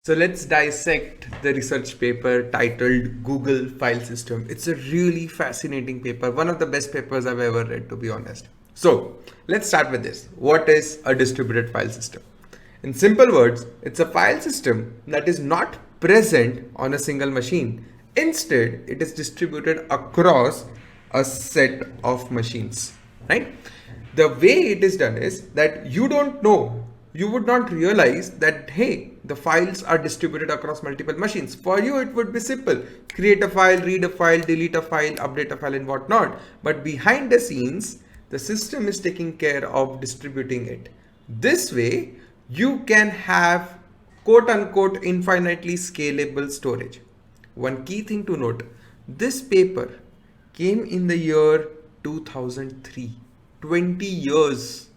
So let's dissect the research paper titled Google File System. It's a really fascinating paper, one of the best papers I've ever read, to be honest. So let's start with this. What is a distributed file system? In simple words, it's a file system that is not present on a single machine. Instead, it is distributed across a set of machines, right? The way it is done is that you would not realize that, hey, the files are distributed across multiple machines. For you, it would be simple. Create a file, read a file, delete a file, update a file and whatnot. But behind the scenes, the system is taking care of distributing it. This way, you can have quote unquote infinitely scalable storage. One key thing to note, this paper came in the year 2003, 20 years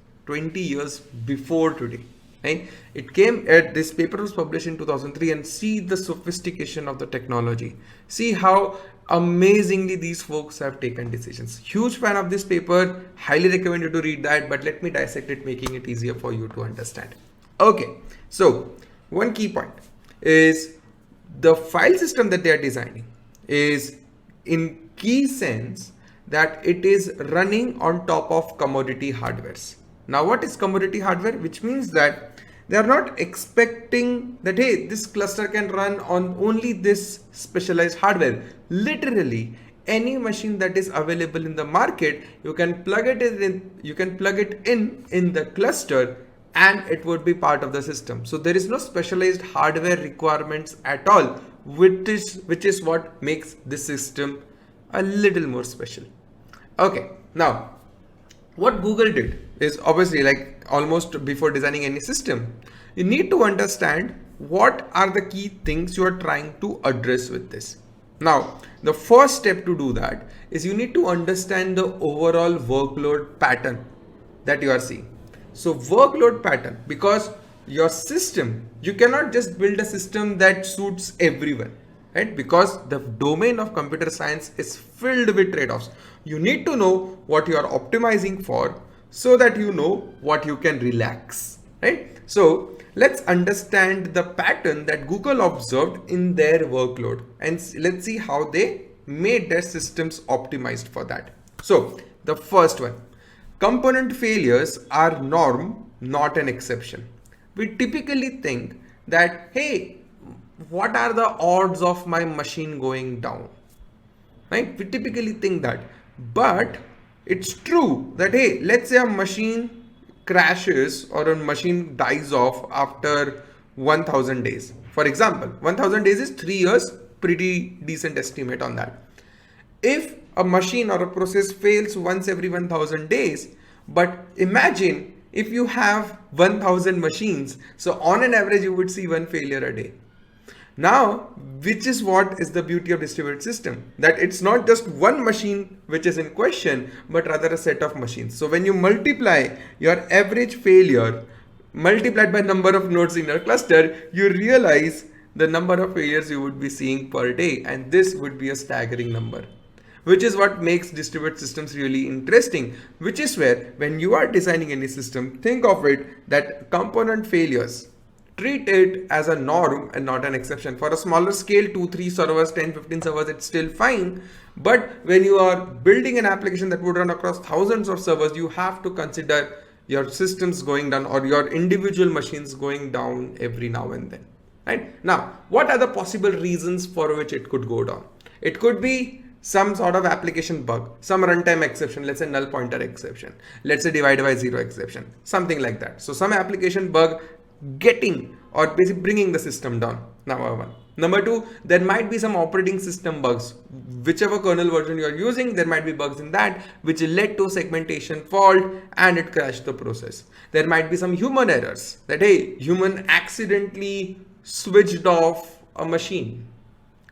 before today, right? It came at this paper was published in 2003, and see the sophistication of the technology. See how amazingly these folks have taken decisions. Huge fan of this paper, highly recommend you to read that, but let me dissect it, making it easier for you to understand. Okay, so one key point is the file system that they are designing is in key sense that it is running on top of commodity hardwares. Now, what is commodity hardware? Which means that they are not expecting that, hey, this cluster can run on only this specialized hardware. Literally, any machine that is available in the market, you can plug it in the cluster, and it would be part of the system. So there is no specialized hardware requirements at all, which is what makes this system a little more special. Okay, now what Google did is, obviously, like almost before designing any system, you need to understand what are the key things you are trying to address with this. Now, the first step to do that is you need to understand the overall workload pattern that you are seeing. So workload pattern, because your system, you cannot just build a system that suits everyone, right? Because the domain of computer science is filled with trade-offs. You need to know what you are optimizing for so that you know what you can relax, right? So let's understand the pattern that Google observed in their workload, and let's see how they made their systems optimized for that. So the first one, component failures are norm, not an exception. We typically think that, hey, what are the odds of my machine going down, right? We typically think that, but it's true that, hey, let's say a machine crashes or a machine dies off after 1000 days. For example, 1000 days is 3 years, pretty decent estimate on that. If a machine or a process fails once every 1000 days, but imagine if you have 1000 machines, so on an average you would see one failure a day. Now, which is what is the beauty of distributed system, that it's not just one machine which is in question, but rather a set of machines. So when you multiply your average failure multiplied by number of nodes in your cluster, you realize the number of failures you would be seeing per day, and this would be a staggering number, which is what makes distributed systems really interesting. Which is where, when you are designing any system, think of it that component failures, treat it as a norm and not an exception. For a smaller scale, 2-3 servers, 10-15 servers, it's still fine. But when you are building an application that would run across thousands of servers, you have to consider your systems going down or your individual machines going down every now and then, right? Now, what are the possible reasons for which it could go down? It could be some sort of application bug, some runtime exception, let's say null pointer exception, let's say divide by zero exception, something like that. So some application bug getting or basically bringing the system down. Number one. Number two, there might be some operating system bugs. Whichever kernel version you are using, there might be bugs in that which led to segmentation fault and it crashed the process. There might be some human errors that, hey, human accidentally switched off a machine.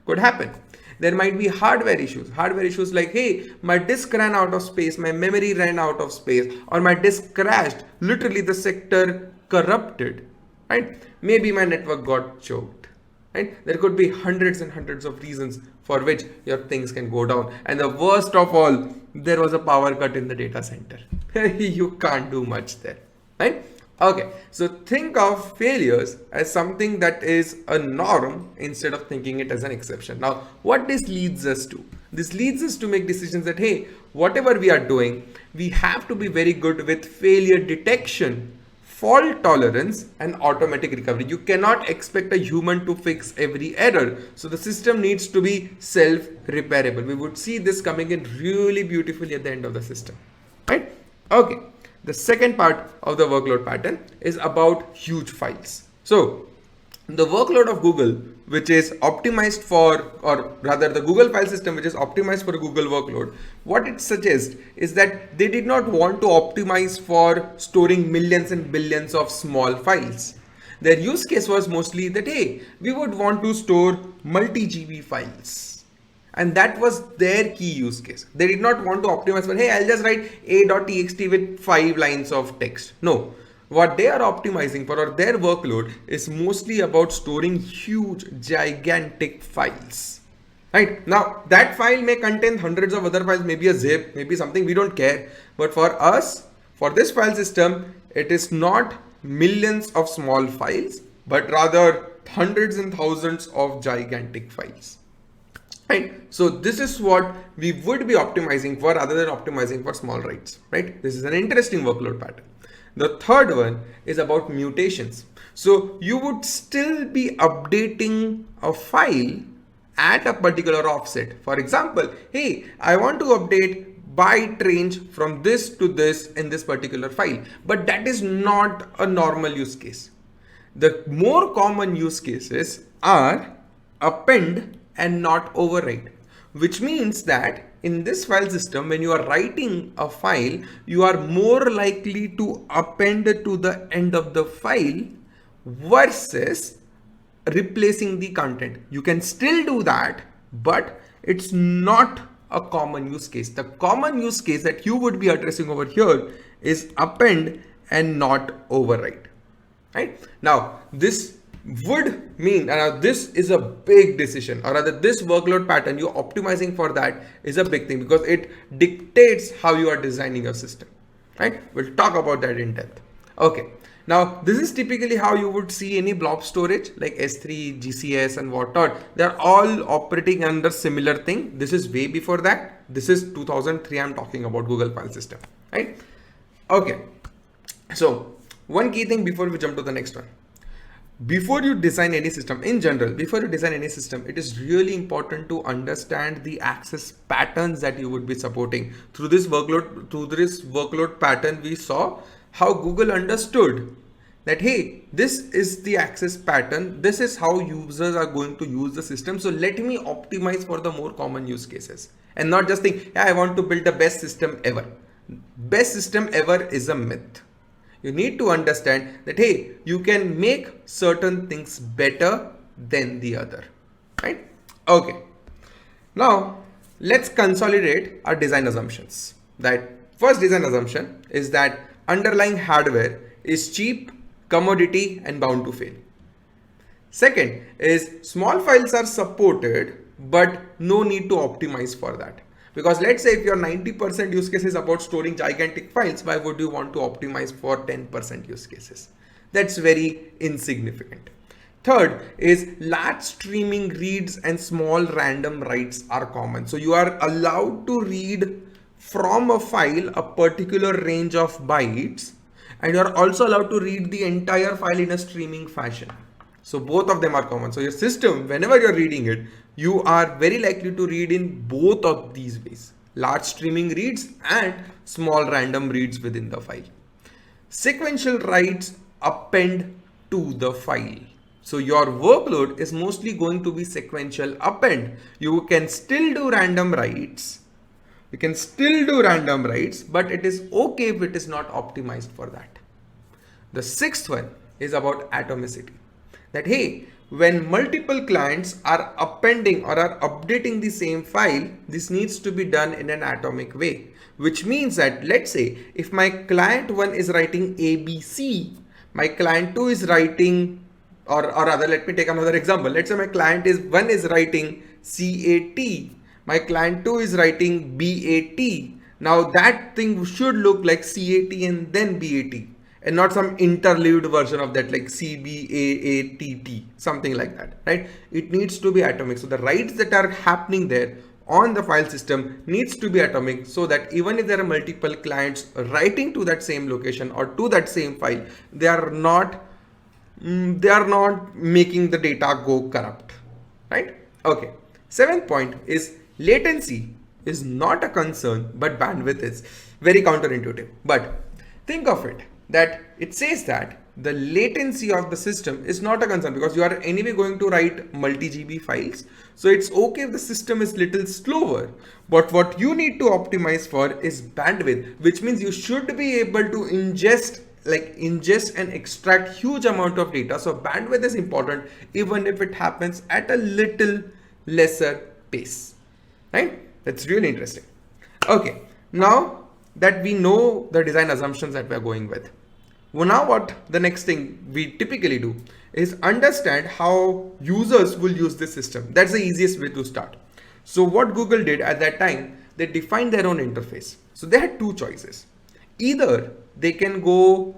Could happen. There might be hardware issues like, hey, my disk ran out of space, my memory ran out of space, or my disk crashed, literally the sector corrupted, right? Maybe my network got choked, right? There could be hundreds and hundreds of reasons for which your things can go down. And the worst of all, there was a power cut in the data center. You can't do much there, right? Okay, so think of failures as something that is a norm instead of thinking it as an exception. Now, what this leads us to? This leads us to make decisions that, hey, whatever we are doing, we have to be very good with failure detection, fault tolerance, and automatic recovery. You cannot expect a human to fix every error. So the system needs to be self-repairable. We would see this coming in really beautifully at the end of the system, right? Okay. The second part of the workload pattern is about huge files. So the workload of Google, which is optimized for, or rather the Google file system, which is optimized for Google workload, what it suggests is that they did not want to optimize for storing millions and billions of small files. Their use case was mostly that, hey, we would want to store multi-GB files. And that was their key use case. They did not want to optimize for, hey, I'll just write a.txt with 5 lines of text. No, what they are optimizing for, or their workload, is mostly about storing huge, gigantic files. Right? Now, that file may contain hundreds of other files, maybe a zip, maybe something, we don't care. But for us, for this file system, it is not millions of small files, but rather hundreds and thousands of gigantic files. Right. So this is what we would be optimizing for rather than optimizing for small writes, right? This is an interesting workload pattern. The third one is about mutations. So you would still be updating a file at a particular offset. For example, hey, I want to update byte range from this to this in this particular file, but that is not a normal use case. The more common use cases are append and not overwrite, which means that in this file system, when you are writing a file, you are more likely to append to the end of the file versus replacing the content. You can still do that, but it's not a common use case. The common use case that you would be addressing over here is append and not overwrite. Right? Now, this would mean, this is a big decision, or rather this workload pattern, you're optimizing for that is a big thing because it dictates how you are designing your system, right? We'll talk about that in depth. Okay. Now, this is typically how you would see any blob storage like S3, GCS and whatnot. They're all operating under similar thing. This is way before that. This is 2003. I'm talking about Google file system, right? Okay. So one key thing before we jump to the next one. Before you design any system, in general, before you design any system, it is really important to understand the access patterns that you would be supporting. Through this workload pattern, we saw how Google understood that, hey, this is the access pattern. This is how users are going to use the system. So let me optimize for the more common use cases and not just think, yeah, I want to build the best system ever. Best system ever is a myth. You need to understand that, hey, you can make certain things better than the other, right? Okay. Now let's consolidate our design assumptions. That first design assumption is that underlying hardware is cheap, commodity, and bound to fail. Second is small files are supported, but no need to optimize for that. Because let's say if your 90% use case is about storing gigantic files, why would you want to optimize for 10% use cases? That's very insignificant. Third is large streaming reads and small random writes are common. So you are allowed to read from a file a particular range of bytes, and you are also allowed to read the entire file in a streaming fashion. So both of them are common. So your system, whenever you're reading it, you are very likely to read in both of these ways, large streaming reads and small random reads within the file. Sequential writes append to the file. So your workload is mostly going to be sequential append. You can still do random writes. You can still do random writes, but it is okay if it is not optimized for that. The sixth one is about atomicity. That, hey, when multiple clients are appending or are updating the same file, this needs to be done in an atomic way, which means that, let's say if my client 1 is writing ABC, my client 2 is writing, or rather, let me take another example. Let's say my client 1 is writing CAT, my client 2 is writing BAT. Now that thing should look like CAT and then BAT. and not some interlude version of that like CBAATT, something like that, right? It needs to be atomic. So the writes that are happening there on the file system needs to be atomic, so that even if there are multiple clients writing to that same location or to that same file, they are not making the data go corrupt, right? Okay. Seventh point is latency is not a concern, but bandwidth is. Very counterintuitive. But think of it that it says that the latency of the system is not a concern because you are anyway going to write multi-GB files. So it's okay if the system is little slower, but what you need to optimize for is bandwidth, which means you should be able to ingest and extract huge amount of data. So bandwidth is important even if it happens at a little lesser pace, right? That's really interesting. Okay, now that we know the design assumptions that we're going with, well, now what the next thing we typically do is understand how users will use this system. That's the easiest way to start. So what Google did at that time, they defined their own interface. So they had two choices. Either they can go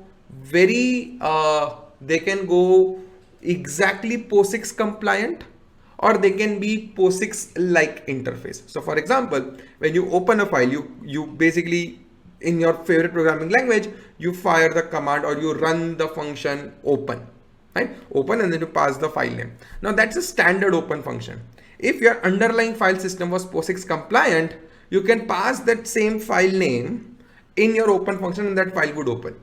exactly POSIX compliant, or they can be POSIX-like interface. So for example, when you open a file, you basically, in your favorite programming language, you fire the command or you run the function open, right? Open, and then you pass the file name. Now that's a standard open function. If your underlying file system was POSIX compliant, you can pass that same file name in your open function and that file would open,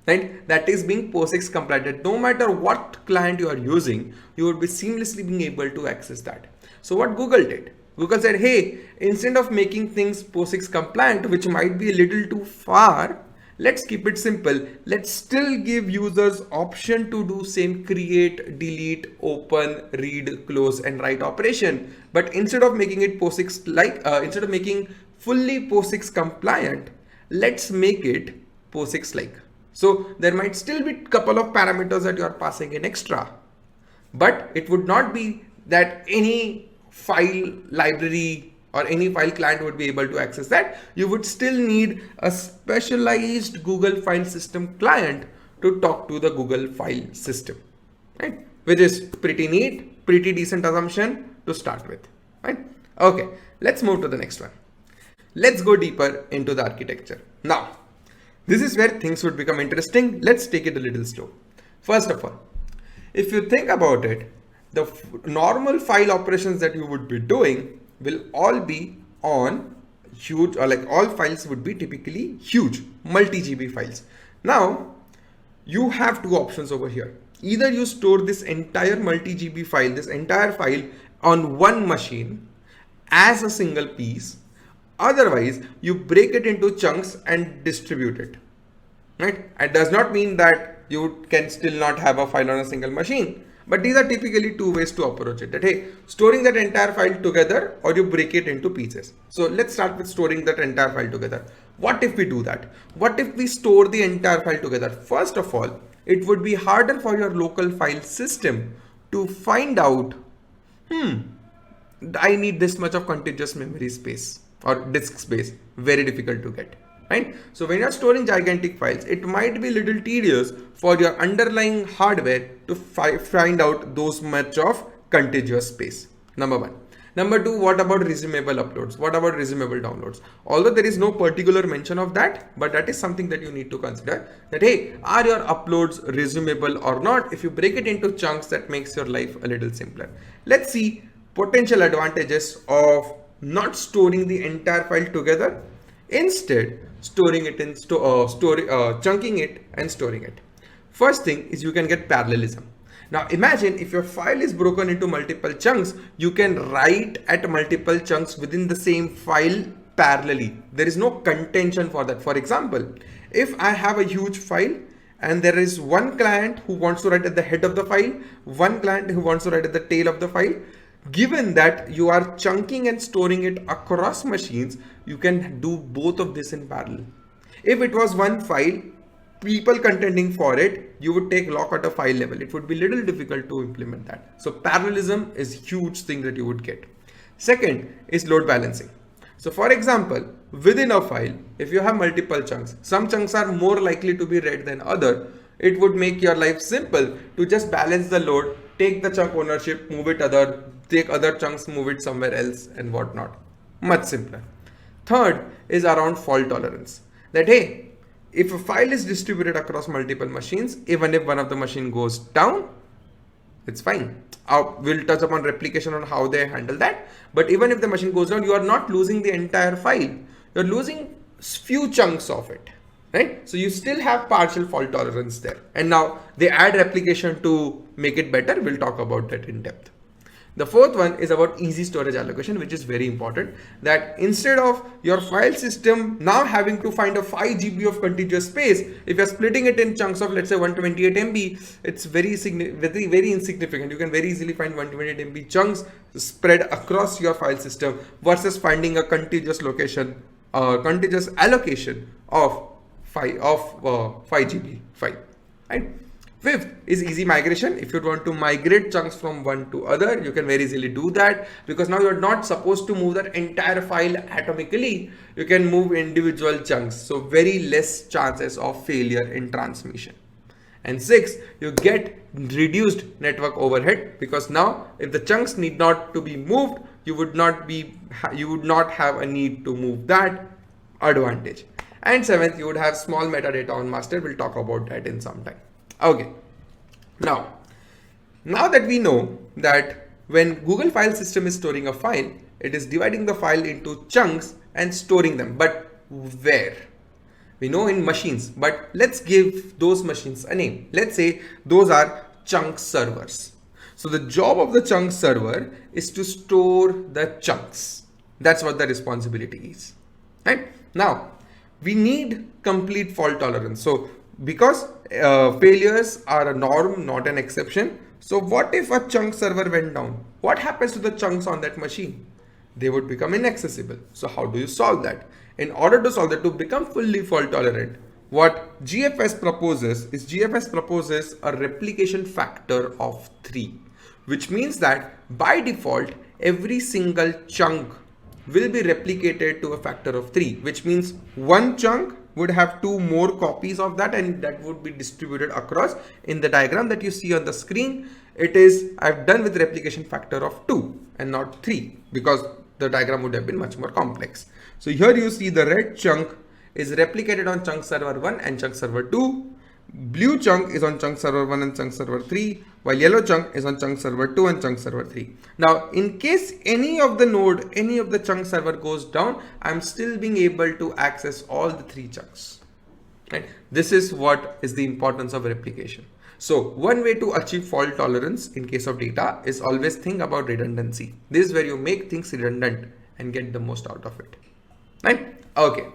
right? That is being POSIX compliant. No matter what client you are using, you would be seamlessly being able to access that. So what Google did, Google said, hey, instead of making things POSIX compliant, which might be a little too far, let's keep it simple. Let's still give users option to do same create, delete, open, read, close, and write operation. But instead of making it POSIX instead of making fully POSIX compliant, let's make it POSIX like. So there might still be a couple of parameters that you are passing in extra, but it would not be that any file library or any file client would be able to access that. You would still need a specialized Google file system client to talk to the Google file system, right? Which is pretty neat, pretty decent assumption to start with, right? Okay, let's move to the next one. Let's go deeper into the architecture. Now, this is where things would become interesting. Let's take it a little slow. First of all, if you think about it, the normal file operations that you would be doing will all be on huge, or like all files would be typically huge multi-GB files. Now, you have two options over here. Either you store this entire multi-GB file, this entire file on one machine as a single piece. Otherwise, you break it into chunks and distribute it, right? It does not mean that you can still not have a file on a single machine, but these are typically two ways to approach it. That, hey, storing that entire file together, or you break it into pieces. So let's start with storing that entire file together. What if we do that? What if we store the entire file together? First of all, it would be harder for your local file system to find out, I need this much of contiguous memory space or disk space. Very difficult to get, right? So when you're storing gigantic files, it might be a little tedious for your underlying hardware to find out those much of contiguous space. Number one. Number two, what about resumable uploads? What about resumable downloads? Although there is no particular mention of that, but that is something that you need to consider, that, hey, are your uploads resumable or not? If you break it into chunks, that makes your life a little simpler. Let's see potential advantages of not storing the entire file together, instead storing it in chunking it and storing it. First thing is you can get parallelism. Now imagine if your file is broken into multiple chunks, you can write at multiple chunks within the same file parallelly. There is no contention for that. For example, if I have a huge file and there is one client who wants to write at the head of the file, one client who wants to write at the tail of the file, given that you are chunking and storing it across machines, you can do both of this in parallel. If it was one file, people contending for it, you would take lock at a file level. It would be a little difficult to implement that. So parallelism is a huge thing that you would get. Second is load balancing. So for example, within a file, if you have multiple chunks, some chunks are more likely to be read than other. It would make your life simple to just balance the load, take the chunk ownership, move it other, take other chunks, move it somewhere else and whatnot. Much simpler. Third is around fault tolerance. That hey, if a file is distributed across multiple machines, even if one of the machine goes down, it's fine. We'll touch upon replication on how they handle that. But even if the machine goes down, you are not losing the entire file. You're losing few chunks of it, right? So you still have partial fault tolerance there. And now they add replication to make it better. We'll talk about that in depth. The fourth one is about easy storage allocation, which is very important, that instead of your file system now having to find a 5 GB of contiguous space, if you're splitting it in chunks of, let's say 128 MB, it's very insignificant. You can very easily find 128 MB chunks spread across your file system versus finding a contiguous location, contiguous allocation of 5 GB file, right? Fifth is easy migration. If you want to migrate chunks from one to other, you can very easily do that, because now you're not supposed to move that entire file atomically. You can move individual chunks. So very less chances of failure in transmission. And sixth, you get reduced network overhead, because now if the chunks need not to be moved, you would not have a need to move that advantage. And seventh, you would have small metadata on master. We'll talk about that in some time. Okay, now that we know that when Google file system is storing a file, it is dividing the file into chunks and storing them. But where? We know in machines, but let's give those machines a name. Let's say those are chunk servers. So the job of the chunk server is to store the chunks. That's what the responsibility is, right? Now we need complete fault tolerance. So because failures are a norm, not an exception. So what if a chunk server went down? What happens to the chunks on that machine? They would become inaccessible. So how do you solve that? In order to solve that, to become fully fault tolerant, what GFS proposes a replication factor of 3, which means that by default, every single chunk will be replicated to a factor of 3, which means one chunk would have 2 more copies of that, and that would be distributed across. In the diagram that you see on the screen, it is, I've done with replication factor of 2 and not 3, because the diagram would have been much more complex. So here you see the red chunk is replicated on chunk server 1 and chunk server 2. Blue chunk is on chunk server 1 and chunk server 3, while yellow chunk is on chunk server 2 and chunk server 3. Now, in case any of the chunk server goes down, I'm still being able to access all the 3 chunks. Right? This is what is the importance of replication. So one way to achieve fault tolerance in case of data is always think about redundancy. This is where you make things redundant and get the most out of it. Right? Okay.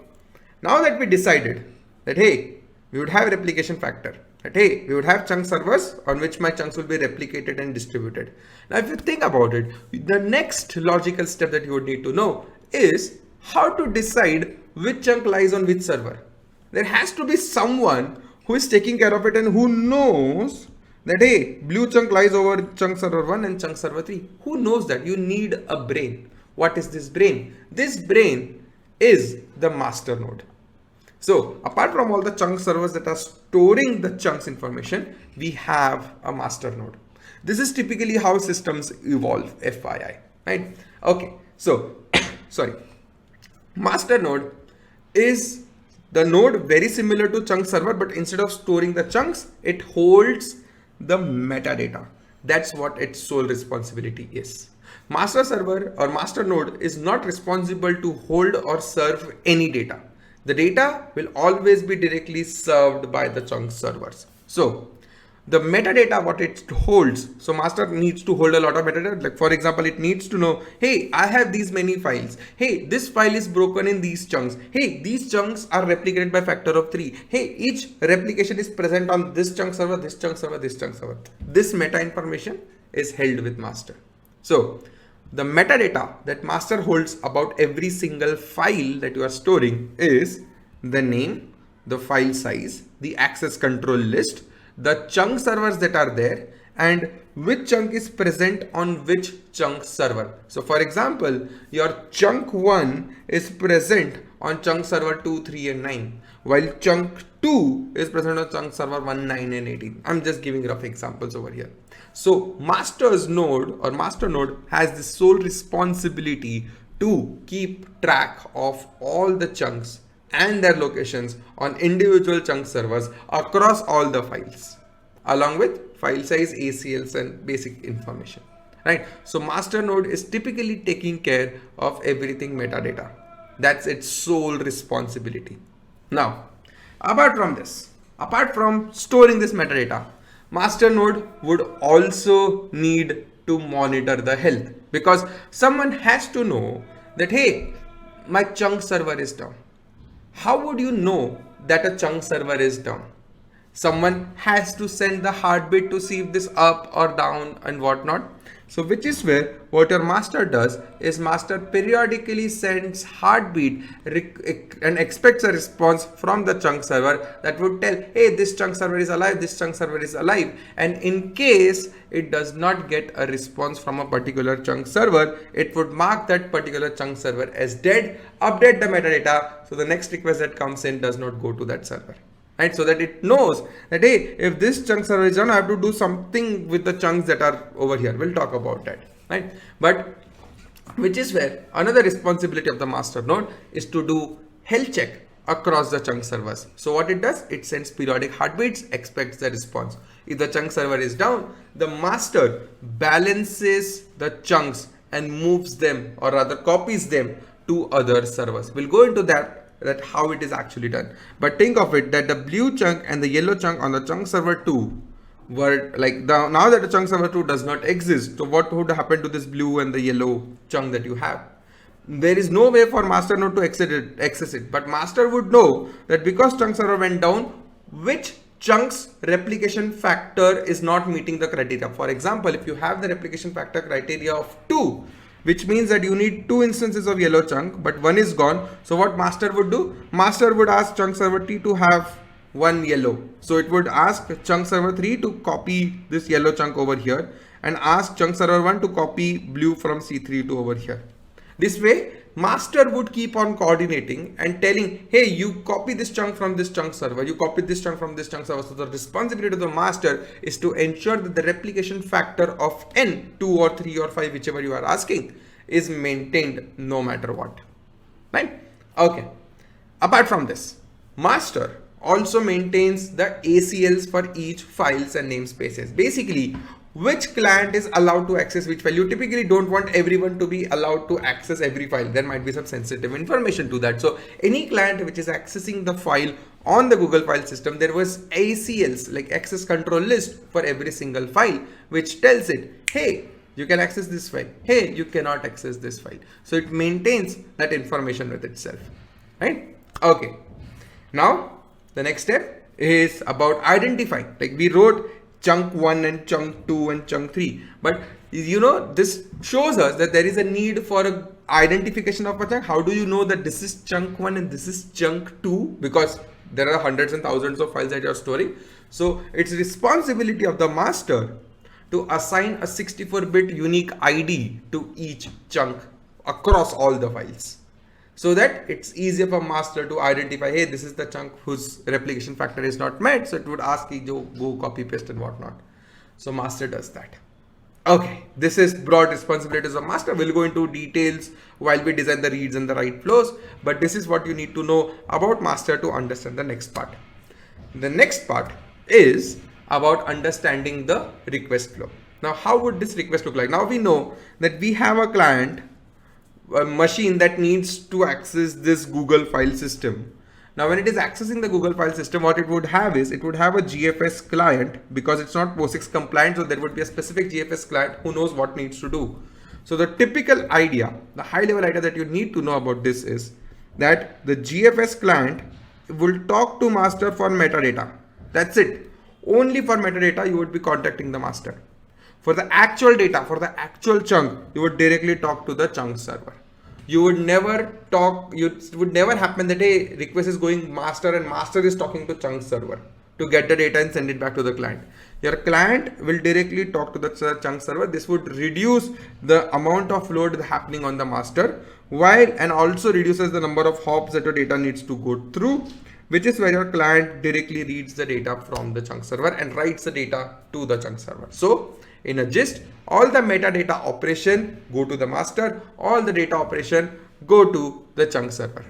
Now that we decided that, hey, we would have replication factor, that hey, we would have chunk servers on which my chunks will be replicated and distributed. Now, if you think about it, the next logical step that you would need to know is how to decide which chunk lies on which server. There has to be someone who is taking care of it and who knows that, hey, blue chunk lies over chunk server 1 and chunk server 3. Who knows that? You need a brain. What is this brain? This brain is the master node. So apart from all the chunk servers that are storing the chunks information, we have a master node. This is typically how systems evolve, FYI, right? Okay, so sorry, master node is the node very similar to chunk server, but instead of storing the chunks, it holds the metadata. That's what its sole responsibility is. Master server or master node is not responsible to hold or serve any data. The data will always be directly served by the chunk servers. So the metadata, what it holds, so master needs to hold a lot of metadata. Like for example, it needs to know, hey, I have these many files. Hey, this file is broken in these chunks. Hey, these chunks are replicated by factor of 3. Hey, each replication is present on this chunk server, this chunk server, this chunk server. This meta information is held with master. So the metadata that master holds about every single file that you are storing is the name, the file size, the access control list, the chunk servers that are there, and which chunk is present on which chunk server. So for example, your chunk 1 is present on chunk server 2, 3 and 9, while chunk 2 is present on chunk server 1, 9 and 18. I'm just giving rough examples over here. So master's node or master node has the sole responsibility to keep track of all the chunks and their locations on individual chunk servers across all the files, along with file size, ACLs and basic information, right? So master node is typically taking care of everything metadata. That's its sole responsibility. Now, apart from storing this metadata, master node would also need to monitor the health, because someone has to know that, hey, my chunk server is down. How would you know that a chunk server is down? Someone has to send the heartbeat to see if this up or down and whatnot. So which is where what your master does is master periodically sends heartbeat and expects a response from the chunk server that would tell, hey, this chunk server is alive, this chunk server is alive. And in case it does not get a response from a particular chunk server, it would mark that particular chunk server as dead, update the metadata, so the next request that comes in does not go to that server. Right, so that it knows that, hey, if this chunk server is done, I have to do something with the chunks that are over here. We'll talk about that, right? But which is where another responsibility of the master node is to do health check across the chunk servers. So what it does, it sends periodic heartbeats, expects the response. If the chunk server is down, the master balances the chunks and moves them, or rather copies them to other servers. We'll go into that how it is actually done. But think of it that the blue chunk and the yellow chunk on the chunk server 2 were like, now that the chunk server 2 does not exist, so what would happen to this blue and the yellow chunk that you have? There is no way for master node to access it, but master would know that because chunk server went down, which chunk's replication factor is not meeting the criteria. For example, if you have the replication factor criteria of 2, which means that you need 2 instances of yellow chunk, but 1 is gone. So what master would do? Master would ask chunk server T to have 1 yellow. So it would ask chunk server 3 to copy this yellow chunk over here and ask chunk server 1 to copy blue from C3 to over here. This way, master would keep on coordinating and telling, hey, you copy this chunk from this chunk server, you copy this chunk from this chunk server. So the responsibility of the master is to ensure that the replication factor of n, 2 or 3 or 5, whichever you are asking, is maintained no matter what, right? Okay. Apart from this, master also maintains the ACLs for each files and namespaces. Basically, which client is allowed to access which file. You typically don't want everyone to be allowed to access every file. There might be some sensitive information to that. So any client which is accessing the file on the Google file system, there was ACLs, like access control list, for every single file, which tells it, hey, you can access this file. Hey, you cannot access this file. So it maintains that information with itself, right? Okay. Now the next step is about identifying. Like we wrote chunk 1 and chunk 2 and chunk 3, but you know, this shows us that there is a need for a identification of a chunk. How do you know that this is chunk 1 and this is chunk 2? Because there are hundreds and thousands of files that you're storing. So it's responsibility of the master to assign a 64-bit unique ID to each chunk across all the files, so that it's easier for master to identify, hey, this is the chunk whose replication factor is not met. So it would ask you go copy paste and whatnot. So master does that. Okay, this is broad responsibilities of master. We'll go into details while we design the reads and the write flows, but this is what you need to know about master to understand the next part. The next part is about understanding the request flow. Now, how would this request look like? Now we know that we have a client, a machine that needs to access this Google file system. Now, when it is accessing the Google file system, what it would have is, it would have a GFS client, because it's not POSIX compliant. So there would be a specific GFS client who knows what needs to do. So the typical idea, the high level idea that you need to know about this is that the GFS client will talk to master for metadata. That's it. Only for metadata you would be contacting the master. For the actual data, for the actual chunk, you would directly talk to the chunk server. You would never talk, it would never happen that a request is going master and master is talking to chunk server to get the data and send it back to the client. Your client will directly talk to the chunk server. This would reduce the amount of load happening on the master, while and also reduces the number of hops that your data needs to go through, which is where your client directly reads the data from the chunk server and writes the data to the chunk server. So in a gist, all the metadata operation go to the master, all the data operation go to the chunk server,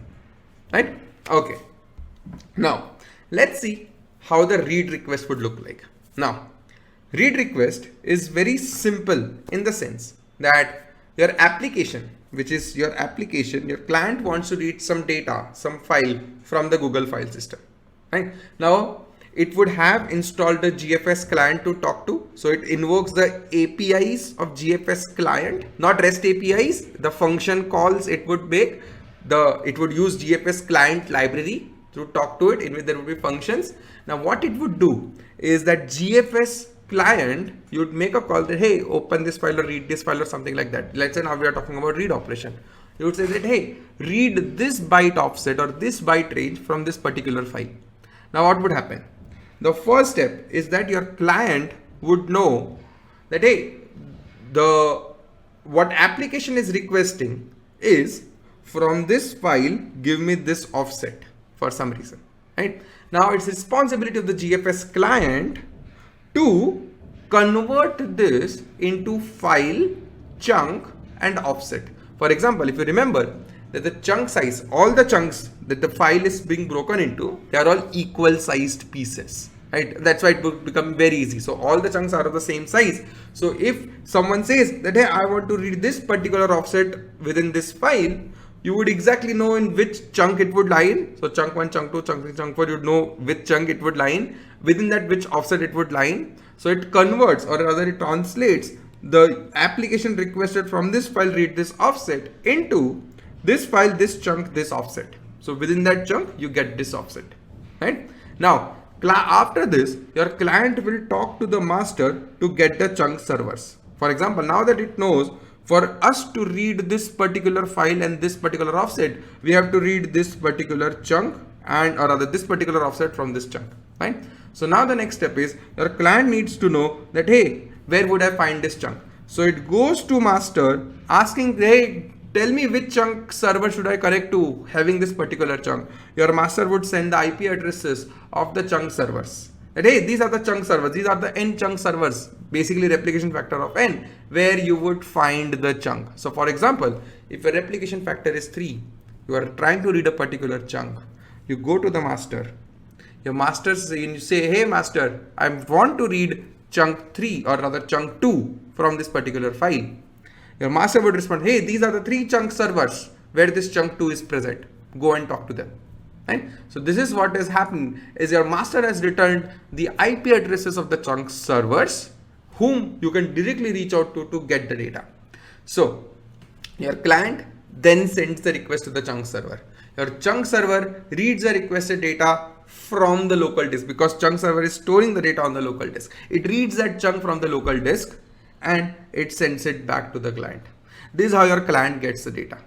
right? Okay. Now let's see how the read request would look like. Now, read request is very simple in the sense that your application, which is your application, your client wants to read some data, some file from the Google file system, right? Now, it would have installed a GFS client to talk to. So it invokes the APIs of GFS client, not REST APIs, the function calls it would make. It would use GFS client library to talk to it, in which there would be functions. Now what it would do is that GFS client, you would make a call that, hey, open this file or read this file or something like that. Let's say now we are talking about read operation. You would say that, hey, read this byte offset or this byte range from this particular file. Now what would happen? The first step is that your client would know that, hey, what application is requesting is from this file, give me this offset for some reason, right? Now it's responsibility of the GFS client to convert this into file, chunk and offset. For example, if you remember that the chunk size, all the chunks that the file is being broken into, they are all equal sized pieces, right? That's why it will become very easy. So all the chunks are of the same size. So if someone says that, hey, I want to read this particular offset within this file, you would exactly know in which chunk it would lie in. So chunk 1, chunk 2, chunk 3, chunk 4, you'd know which chunk it would lie in. Within that, which offset it would lie in. So it converts, or rather it translates the application requested from this file, read this offset, into this file, this chunk, this offset. So within that chunk, you get this offset, right? Now, after this, your client will talk to the master to get the chunk servers. For example, now that it knows for us to read this particular file and this particular offset, we have to read this particular chunk and or rather this particular offset from this chunk, right? So now the next step is your client needs to know that, hey, where would I find this chunk? So it goes to master asking, hey, tell me which chunk server should I connect to having this particular chunk. Your master would send the IP addresses of the chunk servers. That, hey, these are the chunk servers, these are the n chunk servers, basically replication factor of n, where you would find the chunk. So for example, if your replication factor is 3, you are trying to read a particular chunk, you go to the master, your master you say, hey master, I want to read chunk 3 or rather chunk 2 from this particular file. Your master would respond, hey, these are the 3 chunk servers where this chunk 2 is present, go and talk to them. Right? So this is what has happened is your master has returned the IP addresses of the chunk servers whom you can directly reach out to get the data. So your client then sends the request to the chunk server. Your chunk server reads the requested data from the local disk because chunk server is storing the data on the local disk. It reads that chunk from the local disk and it sends it back to the client. This is how your client gets the data,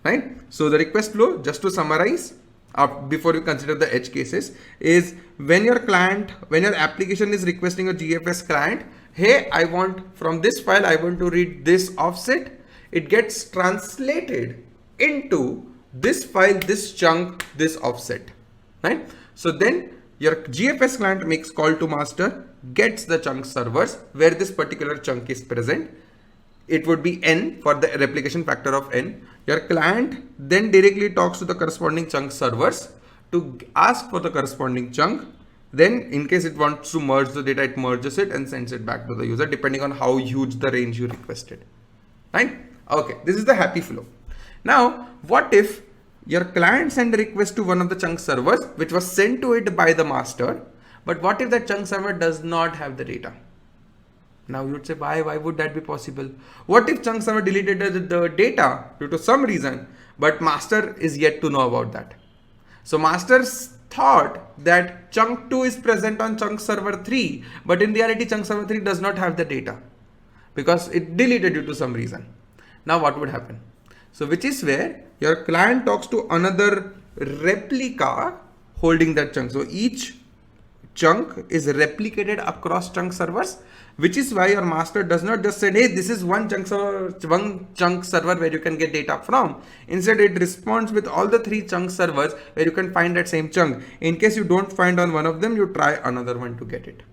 right? So the request flow, just to summarize, before you consider the edge cases, is when your application is requesting a GFS client, hey, I want from this file, I want to read this offset. It gets translated into this file, this chunk, this offset, right? So then your GFS client makes call to master, gets the chunk servers where this particular chunk is present. It would be n for the replication factor of n. Your client then directly talks to the corresponding chunk servers to ask for the corresponding chunk. Then in case it wants to merge the data, it merges it and sends it back to the user depending on how huge the range you requested, right? Okay, this is the happy flow. Now, what if your client sent a request to one of the chunk servers which was sent to it by the master, but what if that chunk server does not have the data? Now you would say, why would that be possible? What if chunk server deleted the data due to some reason, but master is yet to know about that? So master's thought that chunk 2 is present on chunk server 3, but in reality chunk server 3 does not have the data because it deleted due to some reason. Now what would happen? So which is where your client talks to another replica holding that chunk. So each chunk is replicated across chunk servers, which is why your master does not just say, hey, this is one chunk server where you can get data from. Instead, it responds with all the 3 chunk servers where you can find that same chunk. In case you don't find on one of them, you try another one to get it.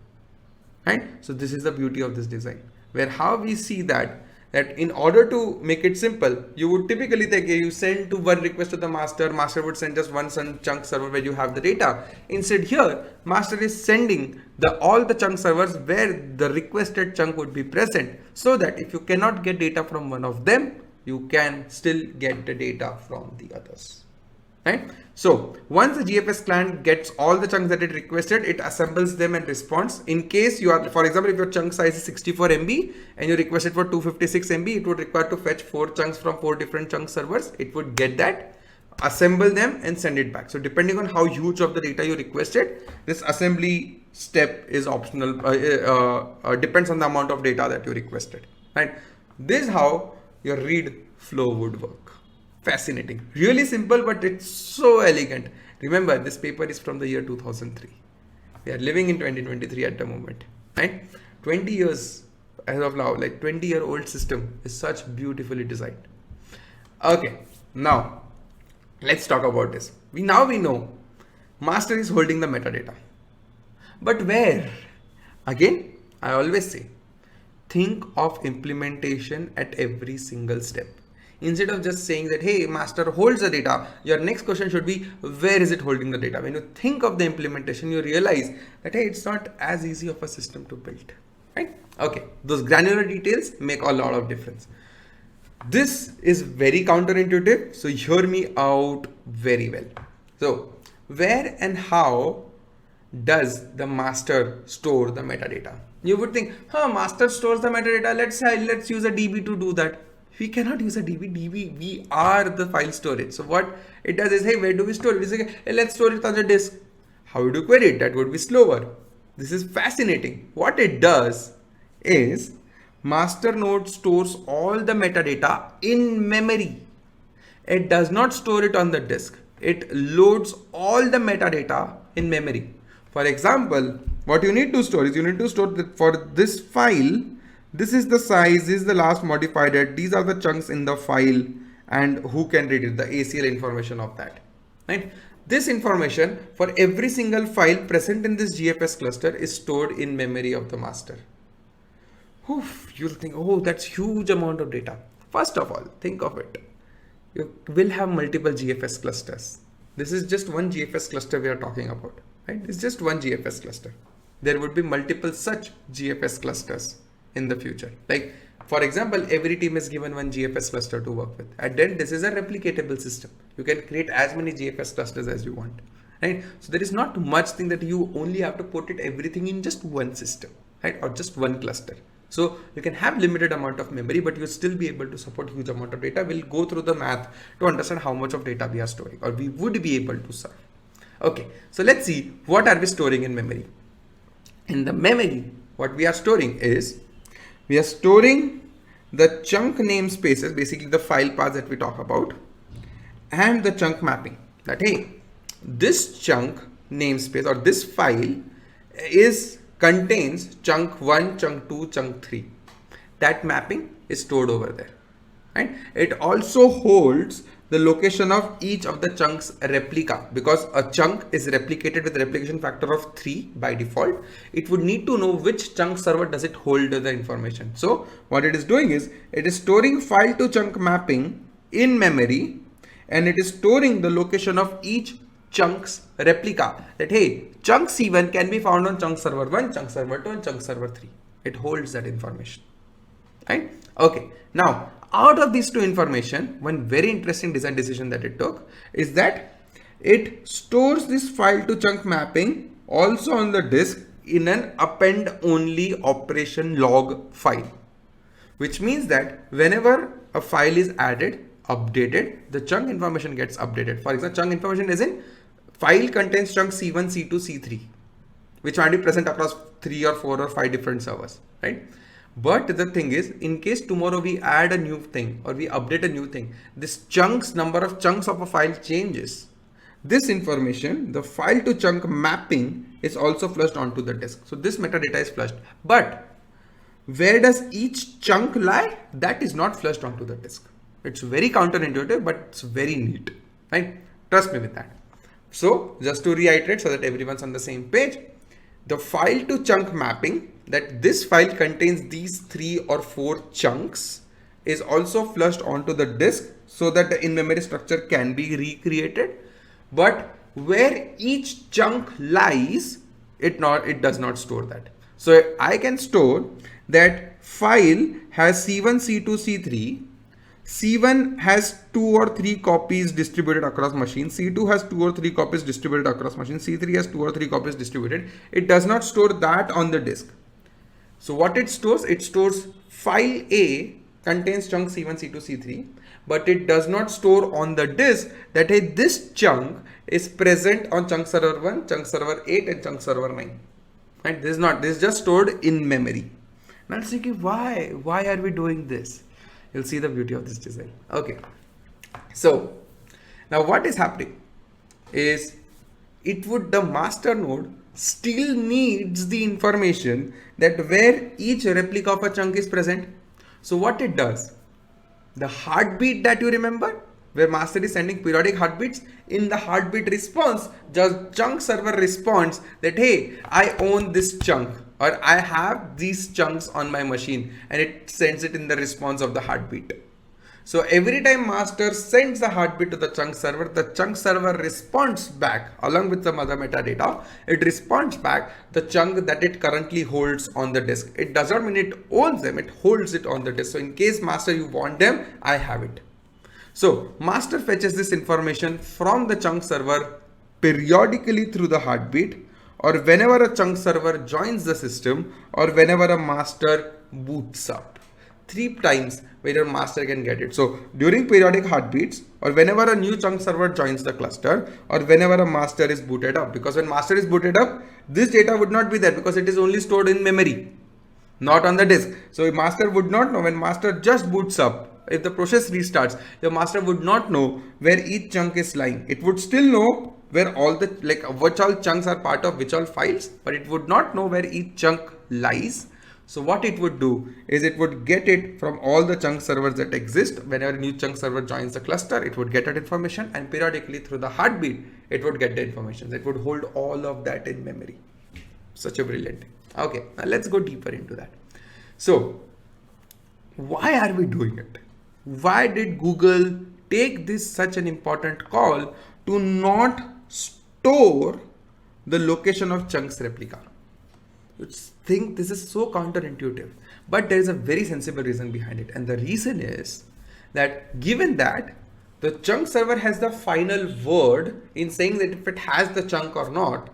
Right? So this is the beauty of this design, where how we see that in order to make it simple, you would typically think you send to one request to the master would send just one chunk server where you have the data. Instead here, master is sending all the chunk servers where the requested chunk would be present, so that if you cannot get data from one of them, you can still get the data from the others. Right? So once the GFS client gets all the chunks that it requested, it assembles them and responds. In case you are, for example, if your chunk size is 64 MB and you request it for 256 MB, it would require to fetch 4 chunks from 4 different chunk servers. It would get that, assemble them and send it back. So depending on how huge of the data you requested, this assembly step is optional, depends on the amount of data that you requested. Right? This is how your read flow would work. Fascinating, really simple, but it's so elegant. Remember, this paper is from the year 2003. We are living in 2023 at the moment, right? 20 years as of now, like 20-year-old system is such beautifully designed. Okay, now let's talk about this. We know master is holding the metadata, but where? Again, I always say, think of implementation at every single step. Instead of just saying that, hey, master holds the data, your next question should be, where is it holding the data? When you think of the implementation, you realize that, hey, it's not as easy of a system to build, right? Okay, those granular details make a lot of difference. This is very counterintuitive, so hear me out very well. So where and how does the master store the metadata? You would think, master stores the metadata. Let's use a DB to do that. We cannot use a DB. We are the file storage. So what it does is, hey, where do we store it? We say, hey, let's store it on the disk. How would you query it? That would be slower. This is fascinating. What it does is, master node stores all the metadata in memory. It does not store it on the disk. It loads all the metadata in memory. For example, what you need to store is, you need to store that for this file, this is the size, this is the last modified at, these are the chunks in the file, and who can read it, the ACL information of that, right? This information for every single file present in this GFS cluster is stored in memory of the master. You'll think, oh, that's huge amount of data. First of all, think of it. You will have multiple GFS clusters. This is just one GFS cluster we are talking about, right? It's just one GFS cluster. There would be multiple such GFS clusters in the future. Like, for example, every team is given one GFS cluster to work with. And then this is a replicatable system. You can create as many GFS clusters as you want, right? So there is not much thing that you only have to put it everything in just one system, right? Or just one cluster. So you can have limited amount of memory, but you'll still be able to support huge amount of data. We'll go through the math to understand how much of data we are storing, or we would be able to serve. Okay, so let's see, what are we storing in memory? In the memory, what we are storing is, we are storing the chunk namespaces, basically the file paths that we talk about, and the chunk mapping. That, hey, this chunk namespace or this file contains chunk 1, chunk 2, chunk 3. That mapping is stored over there, right? It also holds the location of each of the chunks replica, because a chunk is replicated with a replication factor of 3 by default. It would need to know which chunk server does it hold the information. So what it is doing is, it is storing file to chunk mapping in memory, and it is storing the location of each chunk's replica. That, hey, chunk C1 can be found on chunk server 1, chunk server 2, and chunk server 3. It holds that information, right? Okay, now out of these two information, one very interesting design decision that it took is that it stores this file to chunk mapping also on the disk in an append only operation log file, which means that whenever a file is added, updated, the chunk information gets updated. For example, chunk information is in file contains chunk C1, C2, C3, which might be present across 3 or 4 or 5 different servers, right? But the thing is, in case tomorrow we add a new thing or we update a new thing, this number of chunks of a file changes, this information, the file to chunk mapping, is also flushed onto the disk. So this metadata is flushed. But where does each chunk lie? That is not flushed onto the disk. It's very counterintuitive, but it's very neat, right? Trust me with that. So just to reiterate so that everyone's on the same page, the file to chunk mapping, that this file contains these 3 or 4 chunks, is also flushed onto the disk so that the in-memory structure can be recreated. But where each chunk lies, it does not store that. So I can store that file has C1, C2, C3. C1 has 2 or 3 copies distributed across machines. C2 has 2 or 3 copies distributed across machines. C3 has 2 or 3 copies distributed. It does not store that on the disk. So what it stores file A contains chunk C1, C2, C3, but it does not store on the disk that hey, this chunk is present on chunk server 1, chunk server 8 and chunk server 9. Right? This is just stored in memory. Now let's think, why are we doing this? You'll see the beauty of this design. Okay. So now what is happening is the master node still needs the information that where each replica of a chunk is present. So what it does, the heartbeat that you remember, where master is sending periodic heartbeats, in the heartbeat response, just chunk server responds that, hey, I own this chunk, or I have these chunks on my machine, and it sends it in the response of the heartbeat. So every time master sends the heartbeat to the chunk server responds back along with some other metadata. It responds back the chunk that it currently holds on the disk. It does not mean it owns them, it holds it on the disk. So in case master you want them, I have it. So master fetches this information from the chunk server periodically through the heartbeat, or whenever a chunk server joins the system, or whenever a master boots up. 3 times where your master can get it. So during periodic heartbeats, or whenever a new chunk server joins the cluster, or whenever a master is booted up, because when master is booted up, this data would not be there because it is only stored in memory, not on the disk. So master would not know when master just boots up. If the process restarts, your master would not know where each chunk is lying. It would still know where all the, which all chunks are part of which all files, but it would not know where each chunk lies. So what it would do is it would get it from all the chunk servers that exist. Whenever a new chunk server joins the cluster, it would get that information, and periodically through the heartbeat, it would get the information. It would hold all of that in memory. Such a brilliant thing. Okay, now let's go deeper into that. So why are we doing it? Why did Google take this such an important call to not store the location of chunks replica? You think this is so counterintuitive, but there is a very sensible reason behind it. And the reason is that given that the chunk server has the final word in saying that if it has the chunk or not,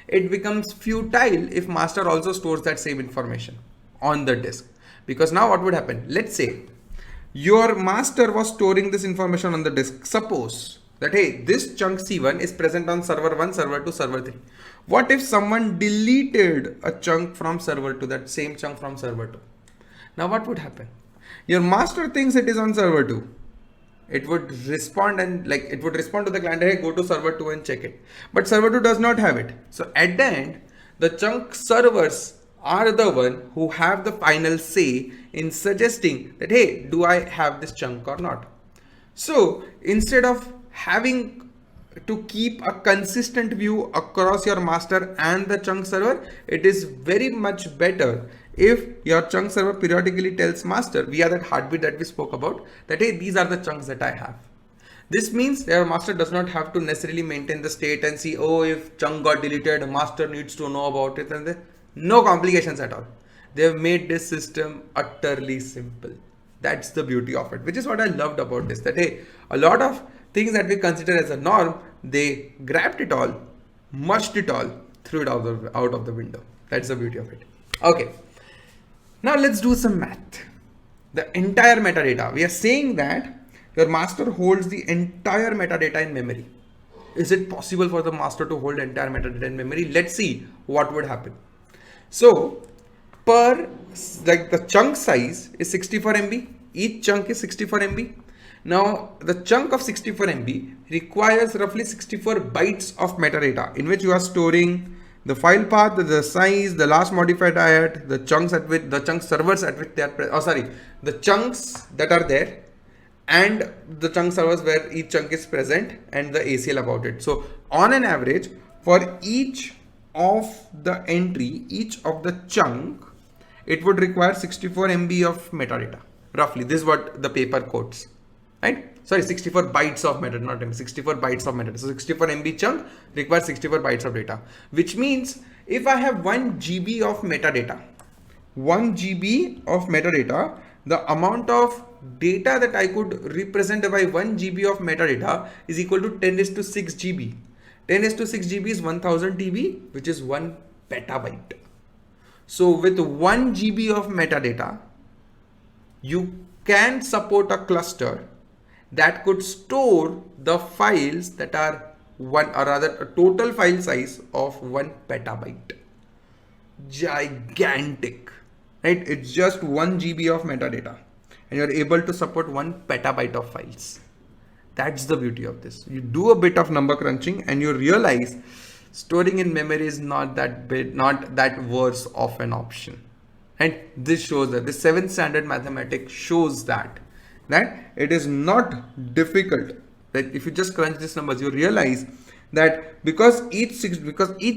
it becomes futile if master also stores that same information on the disk. Because now what would happen? Let's say your master was storing this information on the disk. Suppose that, hey, this chunk C1 is present on server 1, server 2, server 3. What if someone deleted a chunk from server 2, that same chunk from server 2? Now what would happen? Your master thinks it is on server 2. It would respond and it would respond to the client, hey, go to server 2 and check it. But server 2 does not have it. So at the end, the chunk servers are the one who have the final say in suggesting that, hey, do I have this chunk or not? So instead of having to keep a consistent view across your master and the chunk server, it is very much better if your chunk server periodically tells master via that heartbeat that we spoke about that, hey, these are the chunks that I have. This means your master does not have to necessarily maintain the state and see, oh, if chunk got deleted, master needs to know about it, and no complications at all. They have made this system utterly simple. That's the beauty of it, which is what I loved about this, that, hey, a lot of things that we consider as a norm, they grabbed it all, mushed it all, threw it out of the window. That's the beauty of it. Okay, now let's do some math. The entire metadata, we are saying that your master holds the entire metadata in memory. Is it possible for the master to hold entire metadata in memory? Let's see what would happen. So the chunk size is 64 MB. Each chunk is 64 MB. Now the chunk of 64 MB requires roughly 64 bytes of metadata in which you are storing the file path, the size, the last modified IAT, the chunks at which the chunk servers at which they are the chunks that are there, and the chunk servers where each chunk is present, and the ACL about it. So on an average, for each of the entry, each of the chunk, it would require 64 MB of metadata. Roughly, this is what the paper quotes, right? Sorry, 64 bytes of metadata, not MB, 64 bytes of metadata. So 64 MB chunk requires 64 bytes of data, which means if I have 1 GB of metadata, 1 GB of metadata, the amount of data that I could represent by 1 GB of metadata is equal to 10⁶ GB. 10⁶ GB is 1000 TB, which is 1 petabyte. So with 1 GB of metadata, you can support a cluster that could store the files that are a total file size of 1 petabyte. Gigantic, right? It's just 1 GB of metadata and you're able to support 1 petabyte of files. That's the beauty of this. You do a bit of number crunching and you realize storing in memory is not that worse of an option. And this shows that the 7th standard mathematics shows that it is not difficult. That if you just crunch these numbers, you realize that because each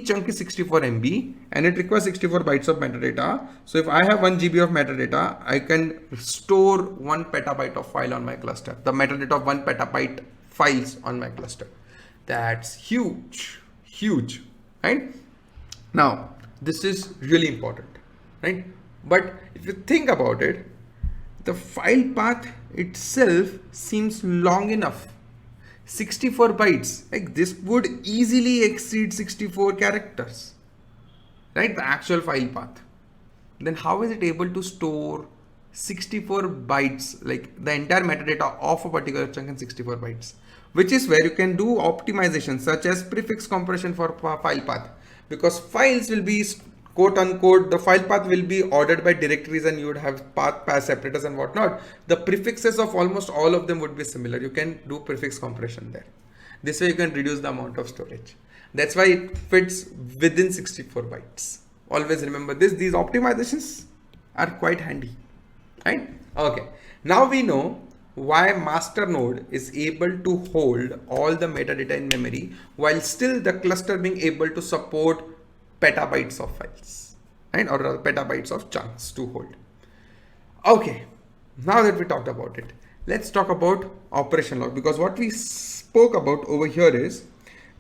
chunk is 64 MB and it requires 64 bytes of metadata. So if I have 1 GB of metadata, I can store 1 petabyte of file on my cluster. The metadata of 1 petabyte files on my cluster. That's huge, right? Now, this is really important, right? But if you think about it, the file path itself seems long enough. 64 bytes, like this would easily exceed 64 characters, right? The actual file path. Then how is it able to store 64 bytes, like the entire metadata of a particular chunk in 64 bytes? Which is where you can do optimization such as prefix compression for file path, because files will be quote unquote, the file path will be ordered by directories and you would have path separators and whatnot. The prefixes of almost all of them would be similar. You can do prefix compression there. This way you can reduce the amount of storage. That's why it fits within 64 bytes. Always remember this. These optimizations are quite handy, right? Okay. Now we know why master node is able to hold all the metadata in memory while still the cluster being able to support petabytes of files, right? Or rather petabytes of chunks to hold. Okay, now that we talked about it, let's talk about operation log, because what we spoke about over here is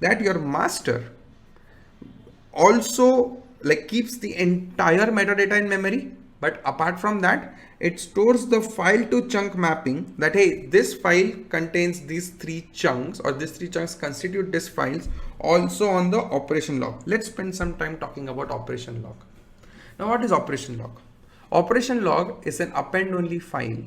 that your master also like keeps the entire metadata in memory, but apart from that, it stores the file to chunk mapping that, hey, this file contains these 3 chunks or these 3 chunks constitute these files also on the operation log. Let's spend some time talking about operation log. Now, what is operation log? Operation log is an append only file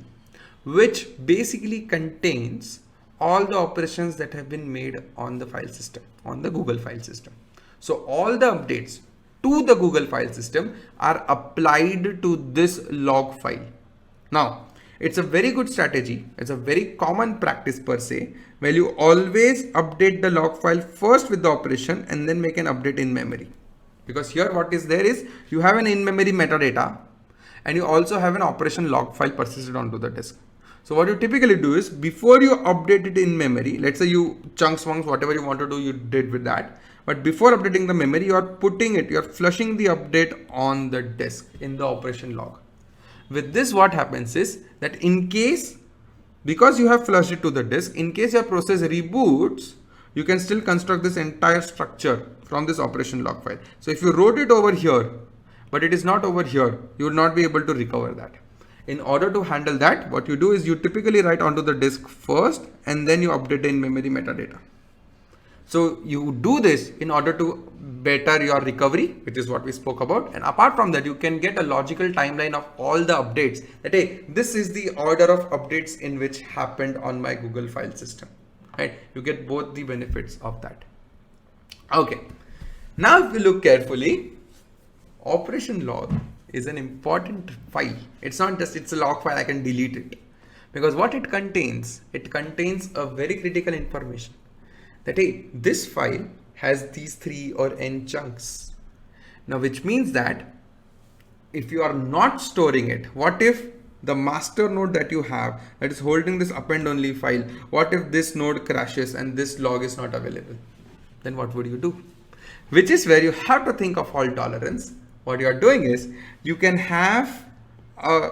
which basically contains all the operations that have been made on the file system, on the Google file system. So all the updates to the Google file system are applied to this log file. Now, it's a very good strategy. It's a very common practice per se, where you always update the log file first with the operation and then make an update in memory. Because here what is there is you have an in-memory metadata and you also have an operation log file persisted onto the disk. So what you typically do is before you update it in memory, let's say you chunks, whatever you want to do, you did with that. But before updating the memory, you are flushing the update on the disk in the operation log. With this, what happens is that in case, because you have flushed it to the disk, in case your process reboots, you can still construct this entire structure from this operation log file. So if you wrote it over here, but it is not over here, you will not be able to recover that. In order to handle that, what you do is you typically write onto the disk first and then you update in memory metadata. So you do this in order to better your recovery, which is what we spoke about. And apart from that, you can get a logical timeline of all the updates that, hey, this is the order of updates in which happened on my Google file system, right? You get both the benefits of that. Okay. Now, if you look carefully, operation log is an important file. It's not just, it's a log file, I can delete it. Because what it contains a very critical information that, hey, this file has these 3 or n chunks. Now, which means that if you are not storing it, what if the master node that you have that is holding this append only file, what if this node crashes and this log is not available? Then what would you do? Which is where you have to think of fault tolerance. What you are doing is you can have a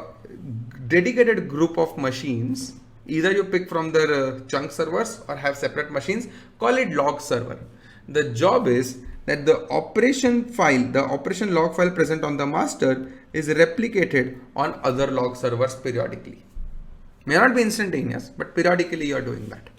dedicated group of machines. Either you pick from the chunk servers or have separate machines, call it log server. The job is that the operation file, the operation log file present on the master is replicated on other log servers periodically. May not be instantaneous, but periodically you are doing that,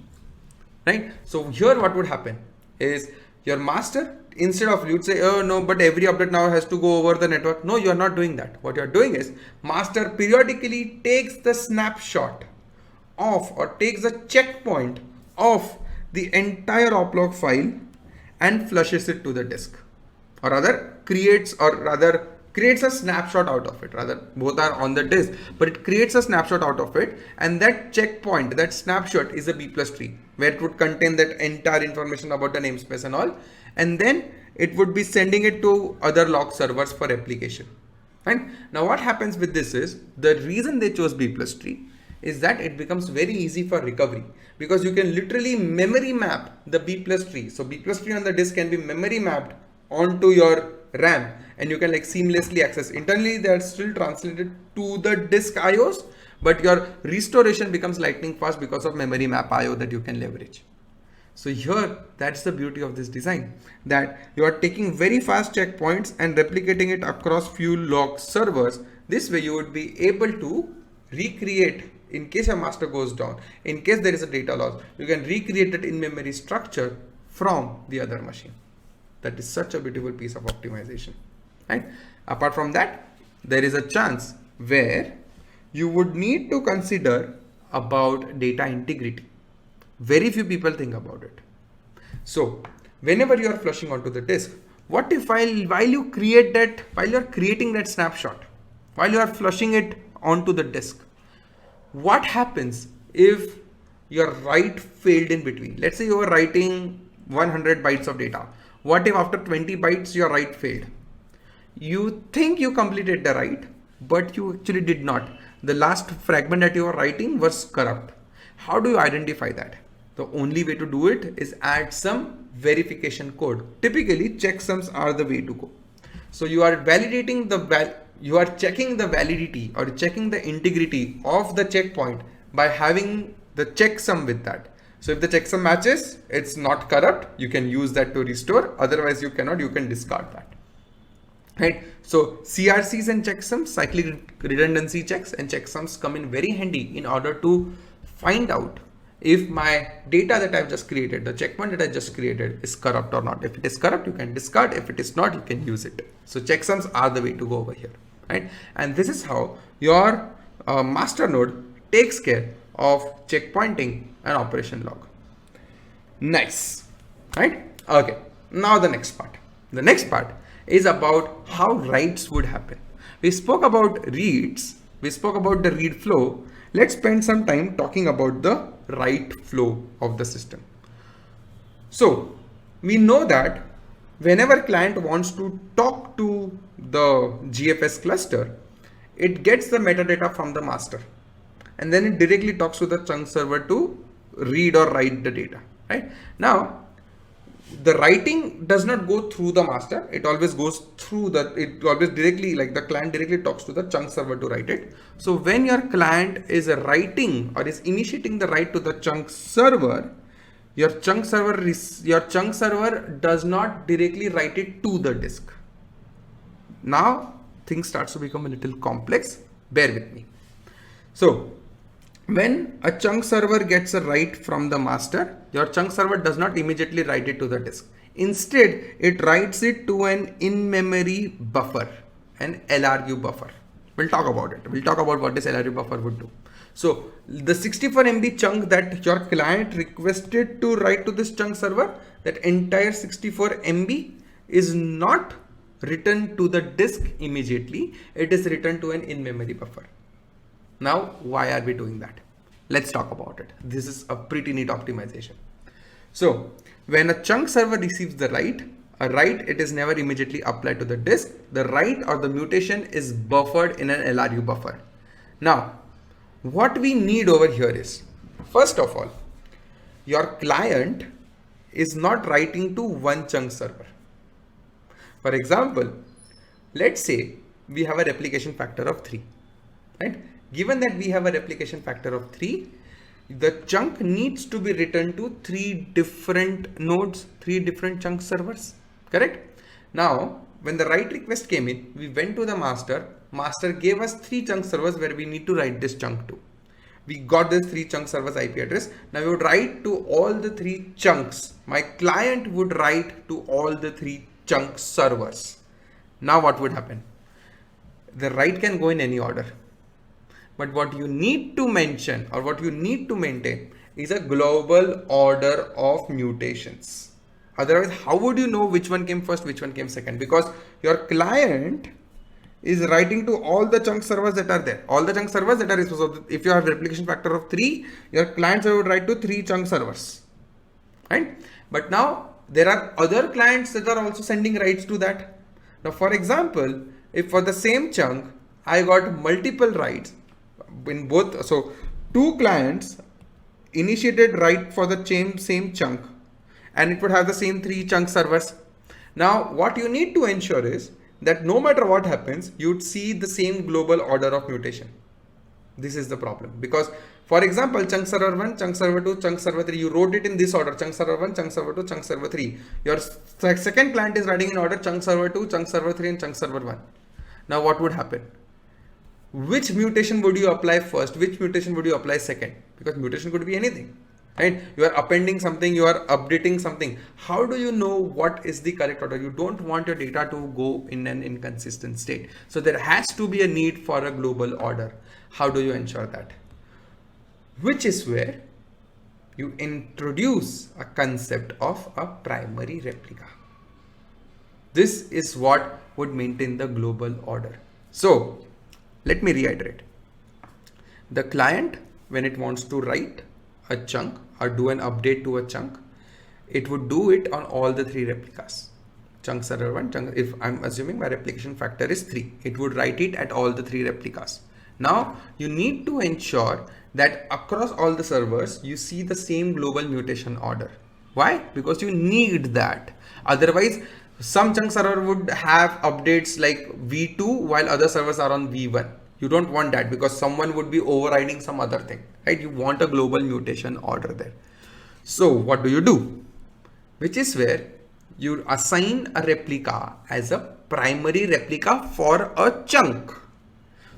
right? So here what would happen is your master, instead of you'd say, oh no, but every update now has to go over the network. No, you are not doing that. What you are doing is master periodically takes the snapshot of or takes a checkpoint of the entire oplog file and flushes it to the disk, or rather creates a snapshot out of it. Rather, both are on the disk, but it creates a snapshot out of it, and that checkpoint, that snapshot is a B+ tree where it would contain that entire information about the namespace and all, and then it would be sending it to other log servers for replication. Right? Now what happens with this is, the reason they chose B+ tree is that it becomes very easy for recovery, because you can literally memory map the B+ tree. So B+ tree on the disk can be memory mapped onto your RAM, and you can like seamlessly access. Internally they are still translated to the disk IOs, but your restoration becomes lightning fast because of memory map IO that you can leverage. So here, that's the beauty of this design, that you are taking very fast checkpoints and replicating it across few log servers. This way you would be able to recreate, in case your master goes down, in case there is a data loss, you can recreate it in memory structure from the other machine. That is such a beautiful piece of optimization, right? Apart from that, there is a chance where you would need to consider about data integrity. Very few people think about it. So whenever you are flushing onto the disk, what if while you're creating that snapshot, while you are flushing it onto the disk, what happens if your write failed in between? Let's say you were writing 100 bytes of data. What if after 20 bytes your write failed? You think you completed the write, but you actually did not. The last fragment that you were writing was corrupt. How do you identify that? The only way to do it is add some verification code. Typically, checksums are the way to go. So you are validating you are checking the validity or checking the integrity of the checkpoint by having the checksum with that. So if the checksum matches, it's not corrupt, you can use that to restore. Otherwise you cannot, you can discard that. Right? So CRCs and checksums, cyclic redundancy checks and checksums, come in very handy in order to find out if my data that I've just created, the checkpoint that I just created, is corrupt or not. If it is corrupt, you can discard. If it is not, you can use it. So checksums are the way to go over here, right? And this is how your master node takes care of checkpointing and operation log. Nice, right? Okay, now the next part. The next part is about how writes would happen. We spoke about reads, we spoke about the read flow. Let's spend some time talking about the write flow of the system. So we know that whenever client wants to talk to the GFS cluster, it gets the metadata from the master, and then it directly talks to the chunk server to read or write the data, right? Now, the writing does not go through the master. It always goes through it always directly, like the client directly talks to the chunk server to write it. So when your client is writing or is initiating the write to the chunk server, your chunk server does not directly write it to the disk. Now things starts to become a little complex. Bear with me. So when a chunk server gets a write from the master, your chunk server does not immediately write it to the disk. Instead, it writes it to an in-memory buffer, an LRU buffer. We'll talk about it. We'll talk about what this LRU buffer would do. So the 64 MB chunk that your client requested to write to this chunk server, that entire 64 MB is not written to the disk immediately. It is written to an in-memory buffer. Now, why are we doing that? Let's talk about it. This is a pretty neat optimization. So when a chunk server receives the write, a write, it is never immediately applied to the disk. The write or the mutation is buffered in an LRU buffer. Now, what we need over here is, first of all, your client is not writing to one chunk server. For example, let's say we have a replication factor of 3, right? Given that we have a replication factor of 3, the chunk needs to be written to 3 different nodes, 3 different chunk servers, correct? Now, when the write request came in, we went to the master. Master gave us 3 chunk servers where we need to write this chunk to. We got this 3 chunk servers IP address. Now we would write to all the 3 chunks. My client would write to all the 3 chunk servers. Now what would happen? The write can go in any order. But what you need to mention or what you need to maintain is a global order of mutations. Otherwise, how would you know which one came first, which one came second? Because your client is writing to all the chunk servers that are there. All the chunk servers that are responsible. If you have replication factor of 3, your clients would write to 3 chunk servers. Right? But now there are other clients that are also sending writes to that. Now, for example, if for the same chunk, I got multiple writes in both, so 2 clients initiated write for the same chunk, and it would have the same 3 chunk servers. Now, what you need to ensure is that no matter what happens, you'd see the same global order of mutation. This is the problem, because for example, chunk server 1, chunk server 2, chunk server 3, you wrote it in this order: chunk server 1, chunk server 2, chunk server 3. Your second client is writing in order chunk server 2, chunk server 3, and chunk server 1. Now what would happen? Which mutation would you apply first? Which mutation would you apply second? Because mutation could be anything, right? You are appending something, you are updating something. How do you know what is the correct order? You don't want your data to go in an inconsistent state. So there has to be a need for a global order. How do you ensure that? Which is where you introduce a concept of a primary replica. This is what would maintain the global order. So let me reiterate. The client, when it wants to write a chunk or do an update to a chunk, it would do it on all the 3 replicas. Chunk server 1, chunk, if I'm assuming my replication factor is 3, it would write it at all the 3 replicas. Now you need to ensure that across all the servers, you see the same global mutation order. Why? Because you need that. Otherwise, some chunk server would have updates like V2 while other servers are on V1. You don't want that because someone would be overriding some other thing, right? You want a global mutation order there. So what do? Which is where you assign a replica as a primary replica for a chunk.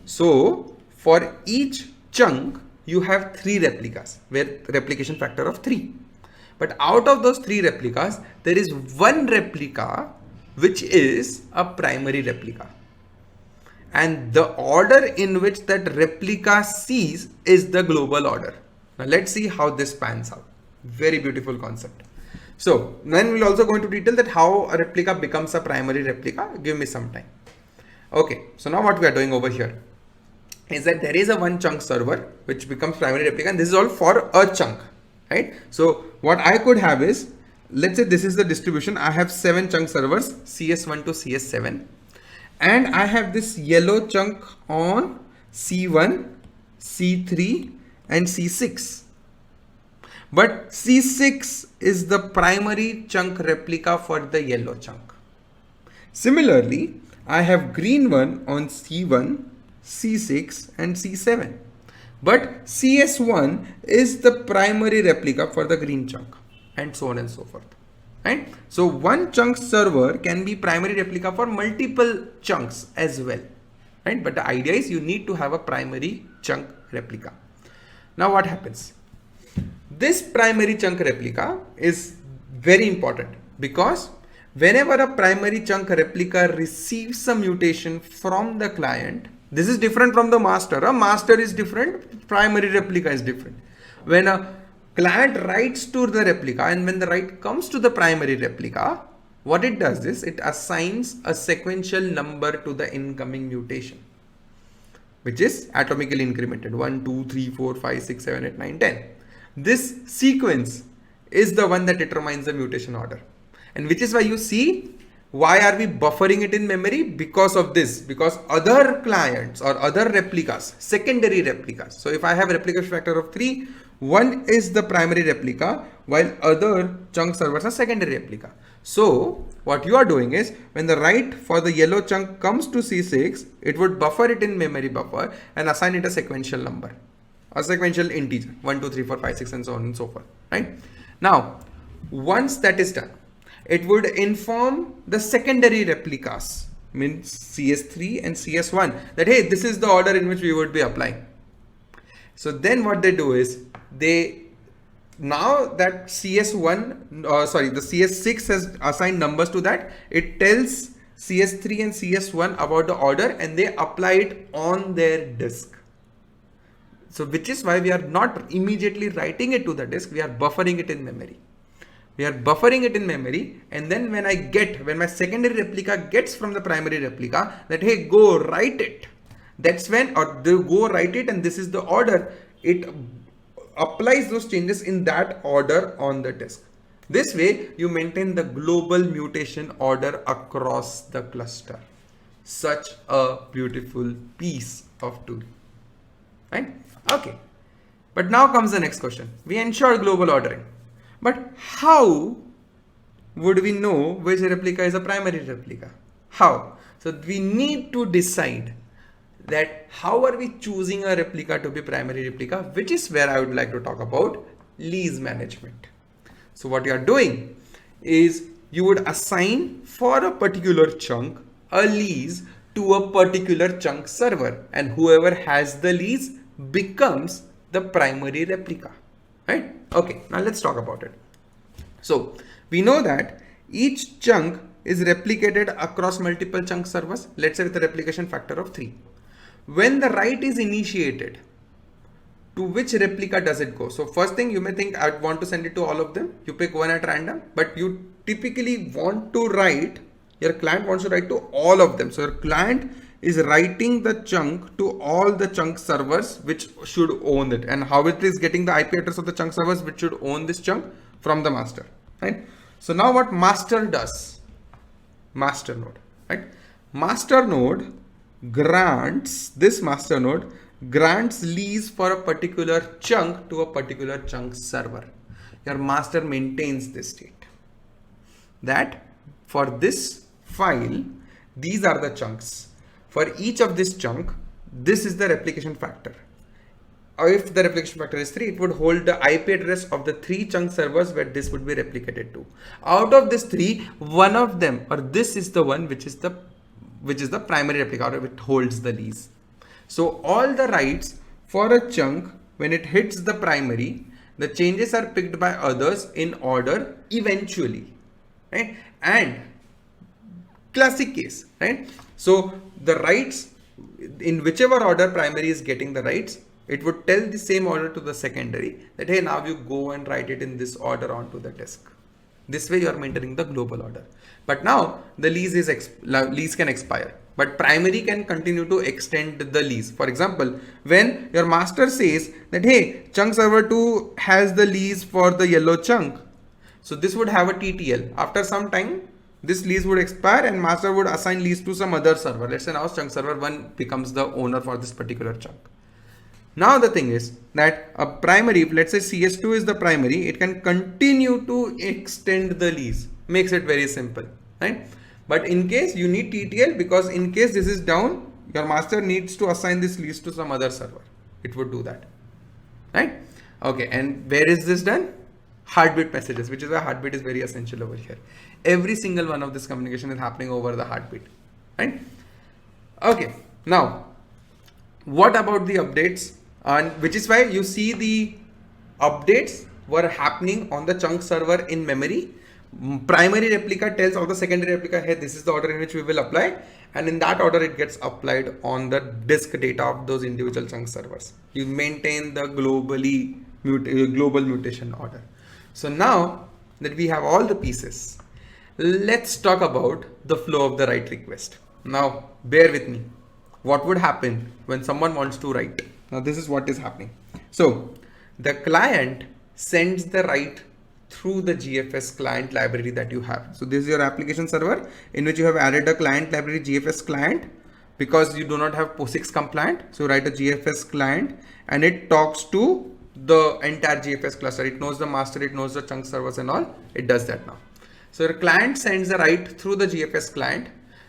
So for each chunk, you have 3 replicas where replication factor of 3. But out of those 3 replicas, there is 1 replica which is a primary replica. And the order in which that replica sees is the global order. Now let's see how this pans out. Very beautiful concept. So then we'll also go into detail that how a replica becomes a primary replica. Give me some time. Okay, so now what we are doing over here is that there is a 1 chunk server which becomes primary replica, and this is all for a chunk, right? So what I could have is, let's say this is the distribution. I have 7 chunk servers, CS1 to CS7, and I have this yellow chunk on C1, C3 and C6. But C6 is the primary chunk replica for the yellow chunk. Similarly, I have green one on C1, C6 and C7. But CS1 is the primary replica for the green chunk, and so on and so forth. Right? So 1 chunk server can be primary replica for multiple chunks as well. Right? But the idea is you need to have a primary chunk replica. Now what happens? This primary chunk replica is very important because whenever a primary chunk replica receives a mutation from the client, this is different from the master. A master is different, primary replica is different. When a client writes to the replica and when the write comes to the primary replica, what it does is it assigns a sequential number to the incoming mutation. which is atomically incremented 1, 2, 3, 4, 5, 6, 7, 8, 9, 10. This sequence is the one that determines the mutation order, and which is why you see why are we buffering it in memory? Because of this, because other clients or other replicas, secondary replicas. So if I have a replication factor of 3, one is the primary replica while other chunk servers are secondary replica. So what you are doing is when the write for the yellow chunk comes to C6, it would buffer it in memory buffer and assign it a sequential number, a sequential integer 1, 2, 3, 4, 5, 6 and so on and so forth, right? Now, once that is done, it would inform the secondary replicas, means CS3 and CS1, that hey, this is the order in which we would be applying. So then what they do is now that CS1, the CS6 has assigned numbers to that, it tells CS3 and CS1 about the order and they apply it on their disk. So which is why we are not immediately writing it to the disk, we are buffering it in memory. We are buffering it in memory, and then when my secondary replica gets from the primary replica that hey, go write it, that's when, or they go write it and this is the order, it applies those changes in that order on the disk. This way you maintain the global mutation order across the cluster. Such a beautiful piece of tool, right? Okay, but now comes the next question. We ensure global ordering, but how would we know which replica is a primary replica? How? So we need to decide that how are we choosing a replica to be primary replica, which is where I would like to talk about lease management. So what you are doing is you would assign for a particular chunk a lease to a particular chunk server, and whoever has the lease becomes the primary replica, right? Okay, now let's talk about it. So we know that each chunk is replicated across multiple chunk servers, let's say with a replication factor of 3. When the write is initiated, to which replica does it go? So first thing, you may think I want to send it to all of them. You pick one at random, but you typically want to write, your client wants to write to all of them. So your client is writing the chunk to all the chunk servers which should own it. And how it is getting the IP address of the chunk servers which should own this chunk? From the master, right? So now what master does? Master node, right? Master node grants, this master node grants lease for a particular chunk to a particular chunk server. Your master maintains this state that for this file, these are the chunks. For each of this chunk, this is the replication factor. Or if the replication factor is 3, it would hold the IP address of the 3 chunk servers where this would be replicated to. Out of this 3, one of them, or this is the one which is the primary replica, or it holds the lease. So all the writes for a chunk, when it hits the primary, the changes are picked by others in order eventually, right? And classic case, right? So the writes, in whichever order primary is getting the writes, it would tell the same order to the secondary that hey, now you go and write it in this order onto the disk. This way you are maintaining the global order. But now the lease can expire, but primary can continue to extend the lease. For example, when your master says that hey, chunk server 2 has the lease for the yellow chunk, so this would have a TTL. After some time, this lease would expire and master would assign lease to some other server. Let's say now chunk server 1 becomes the owner for this particular chunk. Now the thing is that a primary, if let's say CS2 is the primary, it can continue to extend the lease. Makes it very simple, right? But in case you need TTL, because in case this is down, your master needs to assign this lease to some other server. It would do that, right? Okay, and where is this done? Heartbeat messages, which is why heartbeat is very essential over here. Every single one of this communication is happening over the heartbeat, right? Okay, now what about the updates? And which is why you see the updates were happening on the chunk server in memory. Primary replica tells all the secondary replica, hey, this is the order in which we will apply, and in that order it gets applied on the disk data of those individual chunk servers. You maintain the global mutation order. So now that we have all the pieces, let's talk about the flow of the write request. Now bear with me. what would happen when someone wants to write. Now this is what is happening. So the client sends the write through the GFS client library that you have. So this is your application server in which you have added a client library, GFS client, because you do not have POSIX compliant. So write a GFS client and it talks to the entire GFS cluster. It knows the master, it knows the chunk servers and all. It does that now. So your client sends the write through the GFS client.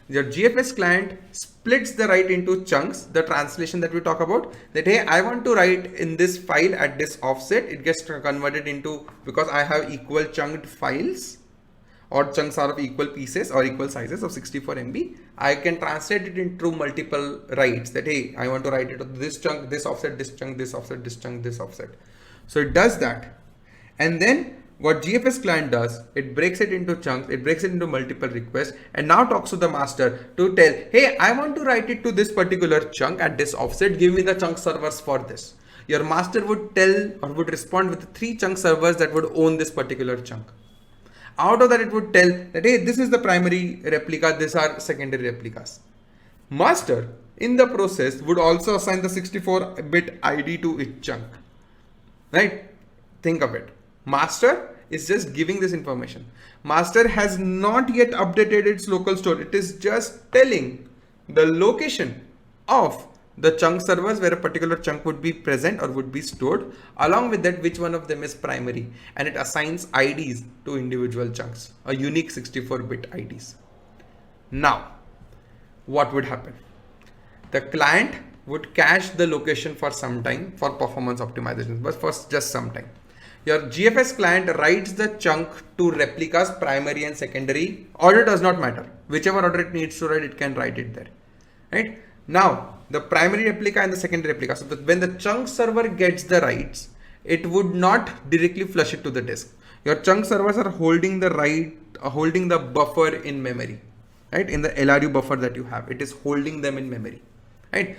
Your GFS client splits the write into chunks, the translation that we talk about, that hey, I want to write in this file at this offset. It gets converted into, because I have equal chunked files or chunks are of equal pieces or equal sizes of 64 MB. I can translate it into multiple writes that hey, I want to write it to this chunk, this offset, this chunk, this offset, this chunk, this offset. So it does that. And then what GFS client does, it breaks it into chunks, it breaks it into multiple requests and now talks to the master to tell, hey, I want to write it to this particular chunk at this offset. Give me the chunk servers for this. Your master would tell or would respond with 3 chunk servers that would own this particular chunk. Out of that, it would tell that, hey, this is the primary replica, these are secondary replicas. Master in the process would also assign the 64-bit ID to each chunk, right? Think of it. Master is just giving this information. Master has not yet updated its local store. It is just telling the location of the chunk servers where a particular chunk would be present or would be stored. Along with that, which one of them is primary, and it assigns IDs to individual chunks, a unique 64-bit IDs. Now, what would happen? The client would cache the location for some time for performance optimization, but for just some time. Your GFS client writes the chunk to replicas, primary and secondary. Order does not matter. Whichever order it needs to write, it can write it there. Right? Now, the primary replica and the secondary replica. So when the chunk server gets the writes, it would not directly flush it to the disk. Your chunk servers are holding the holding the buffer in memory, right? In the LRU buffer that you have, it is holding them in memory, right?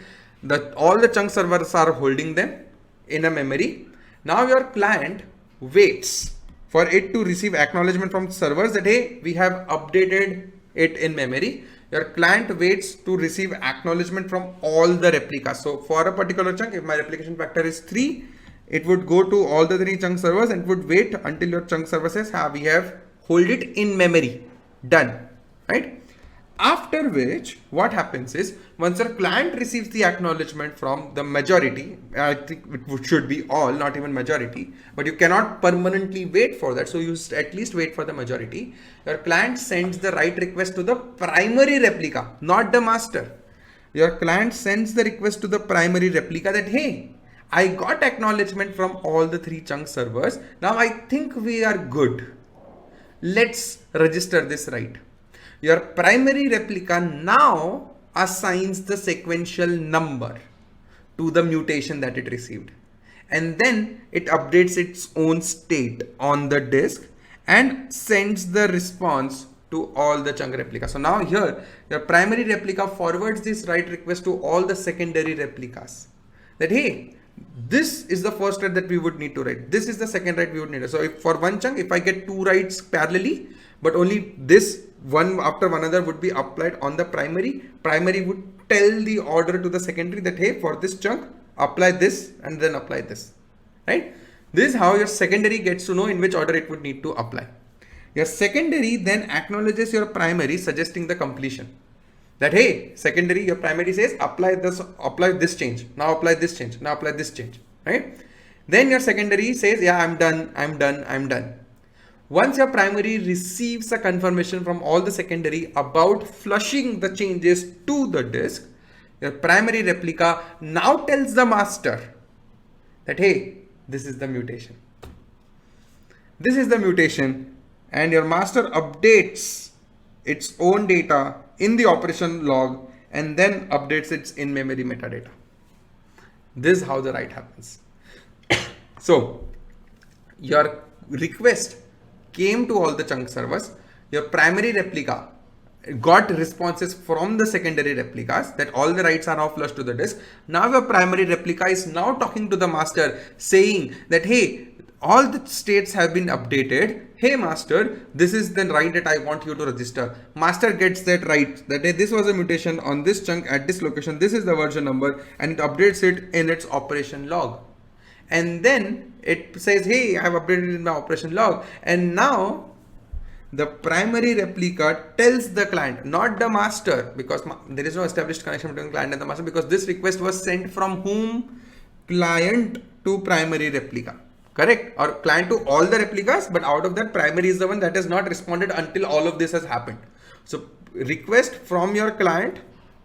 All the chunk servers are holding them in a memory. Now your client waits for it to receive acknowledgement from servers that, hey, we have updated it in memory. Your client waits to receive acknowledgement from all the replicas. So for a particular chunk, if my replication factor is 3, it would go to all the 3 chunk servers and would wait until your chunk server says, we have hold it in memory. Done, right? After which, what happens is, once your client receives the acknowledgement from the majority, I think it should be all, not even majority, but you cannot permanently wait for that. So you at least wait for the majority. Your client sends the write request to the primary replica, not the master. Your client sends the request to the primary replica that, hey, I got acknowledgement from all the 3 chunk servers. Now I think we are good. Let's register this write. Your primary replica now assigns the sequential number to the mutation that it received. And then it updates its own state on the disk and sends the response to all the chunk replicas. So now here, your primary replica forwards this write request to all the secondary replicas. That, hey, this is the first write that we would need to write. This is the second write we would need. So if for one chunk, if I get 2 writes parallelly, but only this one after one another would be applied on the primary would tell the order to the secondary that, hey, for this chunk, apply this and then apply this, right? This is how your secondary gets to know in which order it would need to apply. Your secondary then acknowledges your primary, suggesting the completion. That, hey, secondary, your primary says, apply this change. Now apply this change. Now apply this change, right? Then your secondary says, yeah, I'm done. Once your primary receives a confirmation from all the secondary about flushing the changes to the disk, your primary replica now tells the master that, hey, this is the mutation. This is the mutation, and your master updates its own data in the operation log and then updates its in-memory metadata. This is how the write happens. So your request came to all the chunk servers. Your primary replica got responses from the secondary replicas that all the writes are now flushed to the disk. Now your primary replica is now talking to the master saying that, hey, all the states have been updated. Hey master, this is the write that I want you to register. Master gets that right, that this was a mutation on this chunk at this location, this is the version number, and it updates it in its operation log. And then it says, hey, I have updated in my operation log. And now the primary replica tells the client, not the master, because there is no established connection between client and the master, because this request was sent from whom? Client to primary replica. Correct? Or client to all the replicas, but out of that, primary is the one that has not responded until all of this has happened. So request from your client.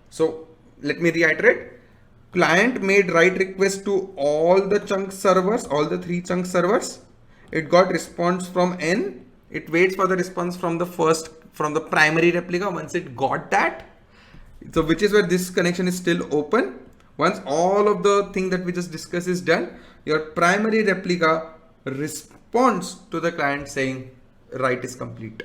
So let me reiterate. Client made write request to all the chunk servers, all the 3 chunk servers. It got response from N. It waits for the response from the primary replica. Once it got that, so which is where this connection is still open. Once all of the thing that we just discussed is done, your primary replica responds to the client saying write is complete.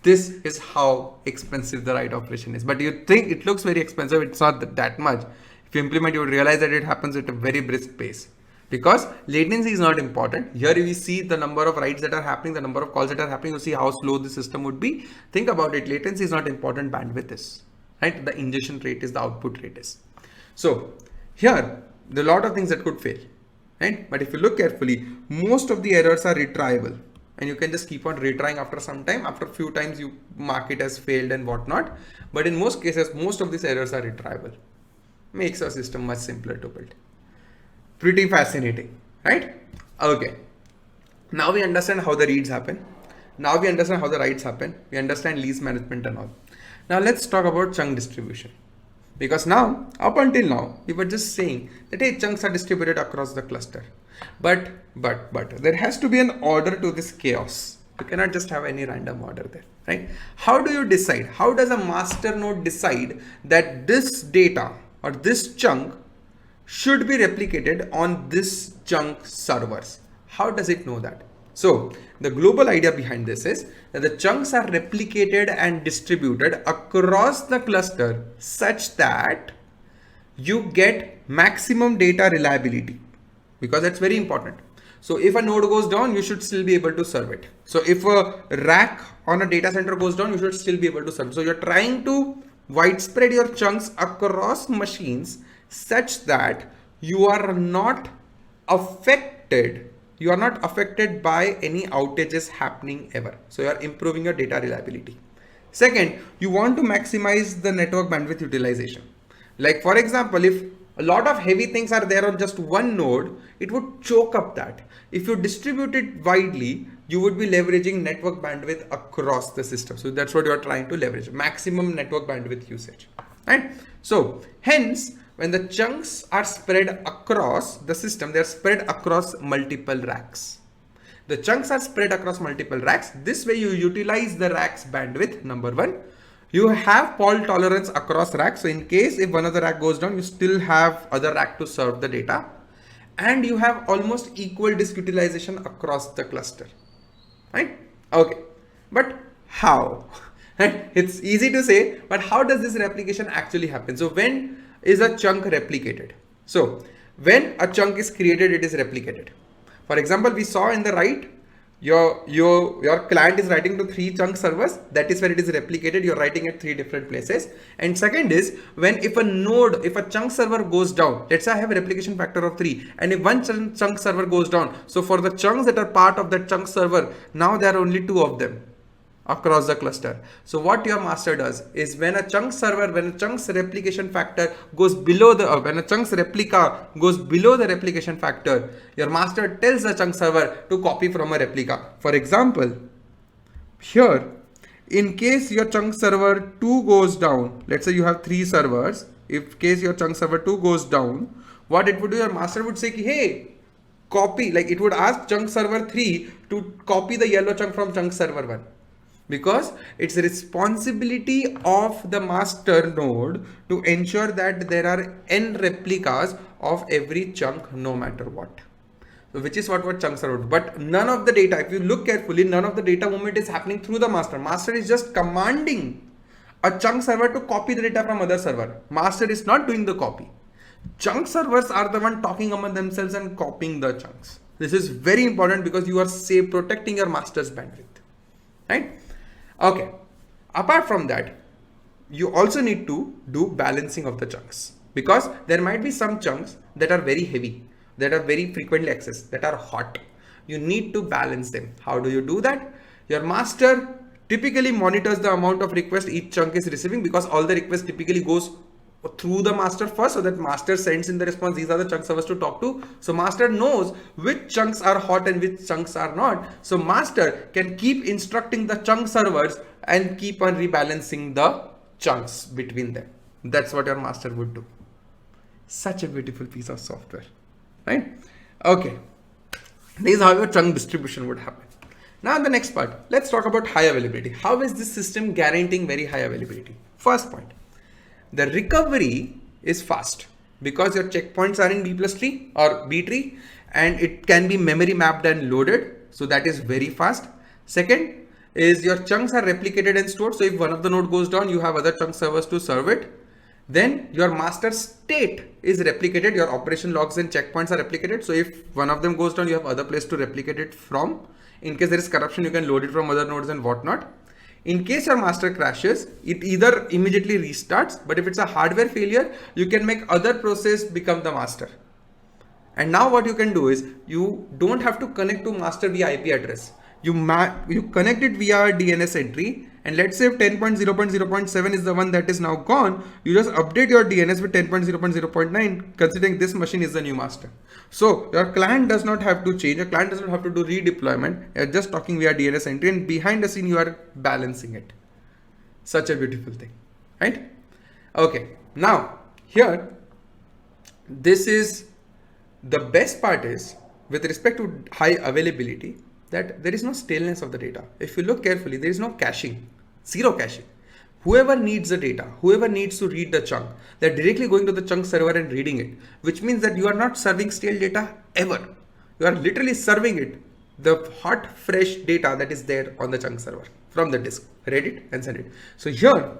This is how expensive the write operation is. But you think it looks very expensive. It's not that much. If you implement, you would realize that it happens at a very brisk pace. Because latency is not important. Here we see the number of writes that are happening, the number of calls that are happening. You see how slow the system would be. Think about it. Latency is not important. Bandwidth is. Right? The ingestion rate is, the output rate is. So here, there are a lot of things that could fail. Right? But if you look carefully, most of the errors are retriable. And you can just keep on retrying after some time. After a few times, you mark it as failed and whatnot. But in most cases, most of these errors are retriable. Makes our system much simpler to build. Pretty fascinating, right? Okay. Now we understand how the reads happen. Now we understand how the writes happen. We understand lease management and all. Now let's talk about chunk distribution. Because now, up until now, we were just saying that hey, chunks are distributed across the cluster. But there has to be an order to this chaos. You cannot just have any random order there, right? How do you decide? How does a master node decide that this data or this chunk should be replicated on this chunk servers? How does it know that? So the global idea behind this is that the chunks are replicated and distributed across the cluster such that you get maximum data reliability, because that's very important. So if a node goes down, you should still be able to serve it. So if a rack on a data center goes down, you should still be able to serve it. So you're trying to widespread your chunks across machines such that you are not affected by any outages happening ever. So you are improving your data reliability. Second, you want to maximize the network bandwidth utilization. Like for example, if a lot of heavy things are there on just one node, it would choke up that. If you distribute it widely, you would be leveraging network bandwidth across the system. So that's what you are trying to leverage, maximum network bandwidth usage. Right? So hence, when the chunks are spread across the system, they are spread across multiple racks. The chunks are spread across multiple racks. This way you utilize the rack's bandwidth, number one. You have fault tolerance across racks. So in case if one of the rack goes down, you still have other rack to serve the data. And you have almost equal disk utilization across the cluster. Right? Okay. But how? It's easy to say, but how does this replication actually happen? So when is a chunk replicated? So when a chunk is created, it is replicated. For example, we saw in the right, your client is writing to 3 chunk servers. That is where it is replicated. You're writing at 3 different places. And second is if a chunk server goes down, let's say I have a replication factor of 3, and if one chunk server goes down, so for the chunks that are part of that chunk server, now there are only 2 of them across the cluster. So what your master does is when a chunk's replication factor goes below when a chunk's replica goes below the replication factor, your master tells the chunk server to copy from a replica. For example, here, in case your chunk server 2 goes down, let's say you have 3 servers, if case your chunk server 2 goes down, what it would do, your master would say, hey, copy, like it would ask chunk server 3 to copy the yellow chunk from chunk server 1. Because it's a responsibility of the master node to ensure that there are n replicas of every chunk no matter what. So which is what chunks are. But none of the data, if you look carefully, none of the data movement is happening through the master. Master is just commanding a chunk server to copy the data from other server. Master is not doing the copy. Chunk servers are the one talking among themselves and copying the chunks. This is very important because you are protecting your master's bandwidth, right? Okay. Apart from that, you also need to do balancing of the chunks, because there might be some chunks that are very heavy, that are very frequently accessed, that are hot. You need to balance them. How do you do that? Your master typically monitors the amount of requests each chunk is receiving, because all the requests typically goes through the master first, so that master sends in the response, these are the chunk servers to talk to. So master knows which chunks are hot and which chunks are not. So master can keep instructing the chunk servers and keep on rebalancing the chunks between them. That's what your master would do. Such a beautiful piece of software, right? Okay, this is how your chunk distribution would happen. Now the next part, let's talk about high availability. How is this system guaranteeing very high availability? First point, the recovery is fast because your checkpoints are in B+tree or B tree, and it can be memory mapped and loaded. So that is very fast. Second is your chunks are replicated and stored. So if one of the node goes down, you have other chunk servers to serve it. Then your master state is replicated. Your operation logs and checkpoints are replicated. So if one of them goes down, you have other place to replicate it from. In case there is corruption, you can load it from other nodes and whatnot. In case your master crashes, it either immediately restarts, but if it's a hardware failure, you can make other process become the master. And now what you can do is, you don't have to connect to master via IP address. You connect it via DNS entry, and let's say if 10.0.0.7 is the one that is now gone, you just update your DNS with 10.0.0.9, considering this machine is the new master. So your client does not have to change, your client does not have to do redeployment. You're just talking via DNS entry, and behind the scene you are balancing it. Such a beautiful thing, right? Okay, now here, this is the best part is, with respect to high availability, that there is no staleness of the data. If you look carefully, there is no caching, zero caching. Whoever needs the data, whoever needs to read the chunk, they're directly going to the chunk server and reading it, which means that you are not serving stale data ever. You are literally serving it, the hot, fresh data that is there on the chunk server from the disk, read it and send it. So here,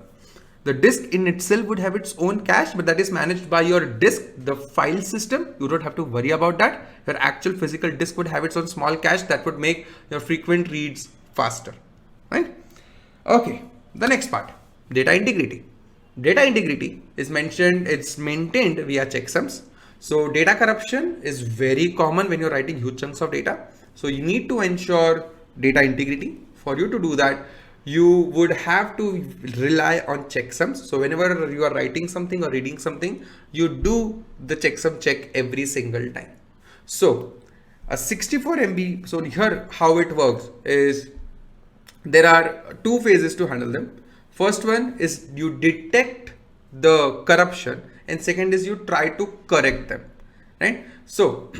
the disk in itself would have its own cache, but that is managed by your disk, the file system. You don't have to worry about that. Your actual physical disk would have its own small cache that would make your frequent reads faster, right? Okay, the next part, data integrity. Data integrity is mentioned, it's maintained via checksums. So data corruption is very common when you're writing huge chunks of data. So you need to ensure data integrity. For you to do that, you would have to rely on checksums. So whenever you are writing something or reading something, you do the checksum check every single time. So a 64 MB, so here how it works is, there are two phases to handle them. First one is you detect the corruption, and second is you try to correct them, right? So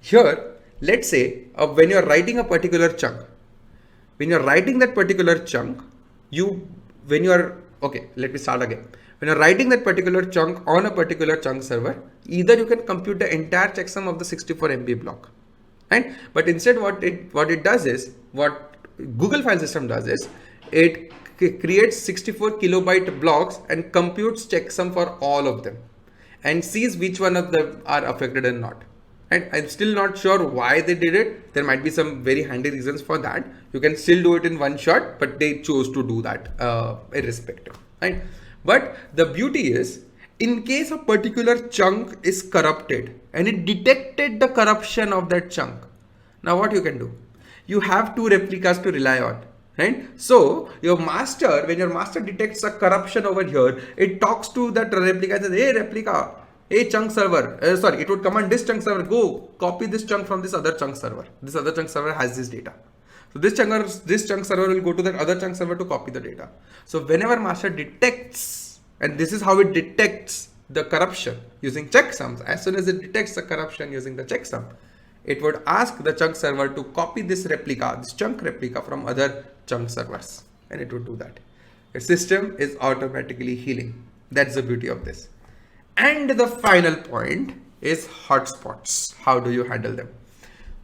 here, let's say when you're writing a particular chunk, when you're writing that particular chunk, when you're writing that particular chunk on a particular chunk server, either you can compute the entire checksum of the 64 MB block, right? But instead what it does is, what Google file system does is, it creates 64 kilobyte blocks and computes checksum for all of them and sees which one of them are affected and not. And I'm still not sure why they did it. There might be some very handy reasons for that. You can still do it in one shot, but they chose to do that irrespective, right? But the beauty is, in case a particular chunk is corrupted and it detected the corruption of that chunk, now what you can do? You have two replicas to rely on, right? So your master, when your master detects a corruption over here, it talks to that replica and says, hey replica, hey chunk server, it would command this chunk server, go copy this chunk from this other chunk server. This other chunk server has this data. So this chunk server will go to that other chunk server to copy the data. So whenever master detects, and this is how it detects the corruption using checksums, as soon as it detects the corruption using the checksum, it would ask the chunk server to copy this replica, this chunk replica from other chunk servers, and it would do that. Your system is automatically healing. That's the beauty of this. And the final point is hotspots. How do you handle them?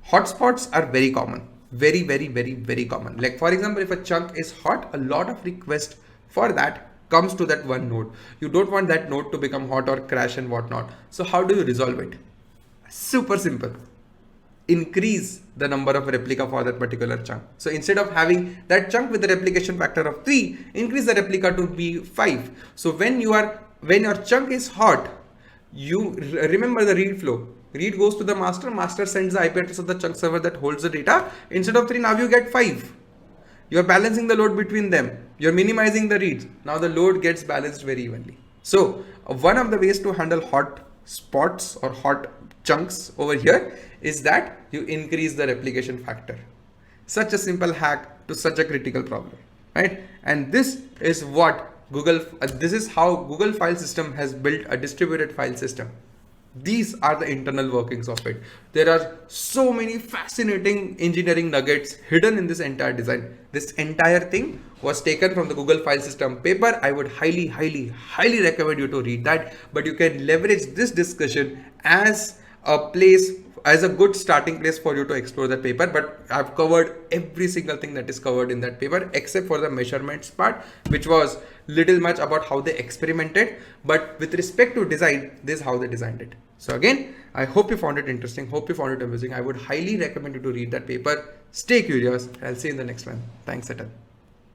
Hotspots are very common. Very, very, very, very common. Like for example, if a chunk is hot, a lot of requests for that comes to that one node. You don't want that node to become hot or crash and whatnot. So how do you resolve it? Super simple. increase the number of replica for that particular chunk. So instead of having that chunk with the replication factor of 3, increase the replica to be 5. So when your chunk is hot, you remember the read flow. Read goes to the master, master sends the IP address of the chunk server that holds the data. Instead of 3, now you get 5. You're balancing the load between them. You're minimizing the reads. Now the load gets balanced very evenly. So one of the ways to handle hot spots or hot chunks over here is that you increase the replication factor. Such a simple hack to such a critical problem, right? And this is what this is how Google file system has built a distributed file system. These are the internal workings of it. There are so many fascinating engineering nuggets hidden in this entire design. This entire thing was taken from the Google file system paper. I would highly recommend you to read that, but you can leverage this discussion as a good starting place for you to explore that paper. But I've covered every single thing that is covered in that paper except for the measurements part, which was little much about how they experimented. But with respect to design, this is how they designed it. So again, I hope you found it interesting. Hope you found it amusing. I would highly recommend you to read that paper. Stay curious. I'll see you in the next one. Thanks a ton.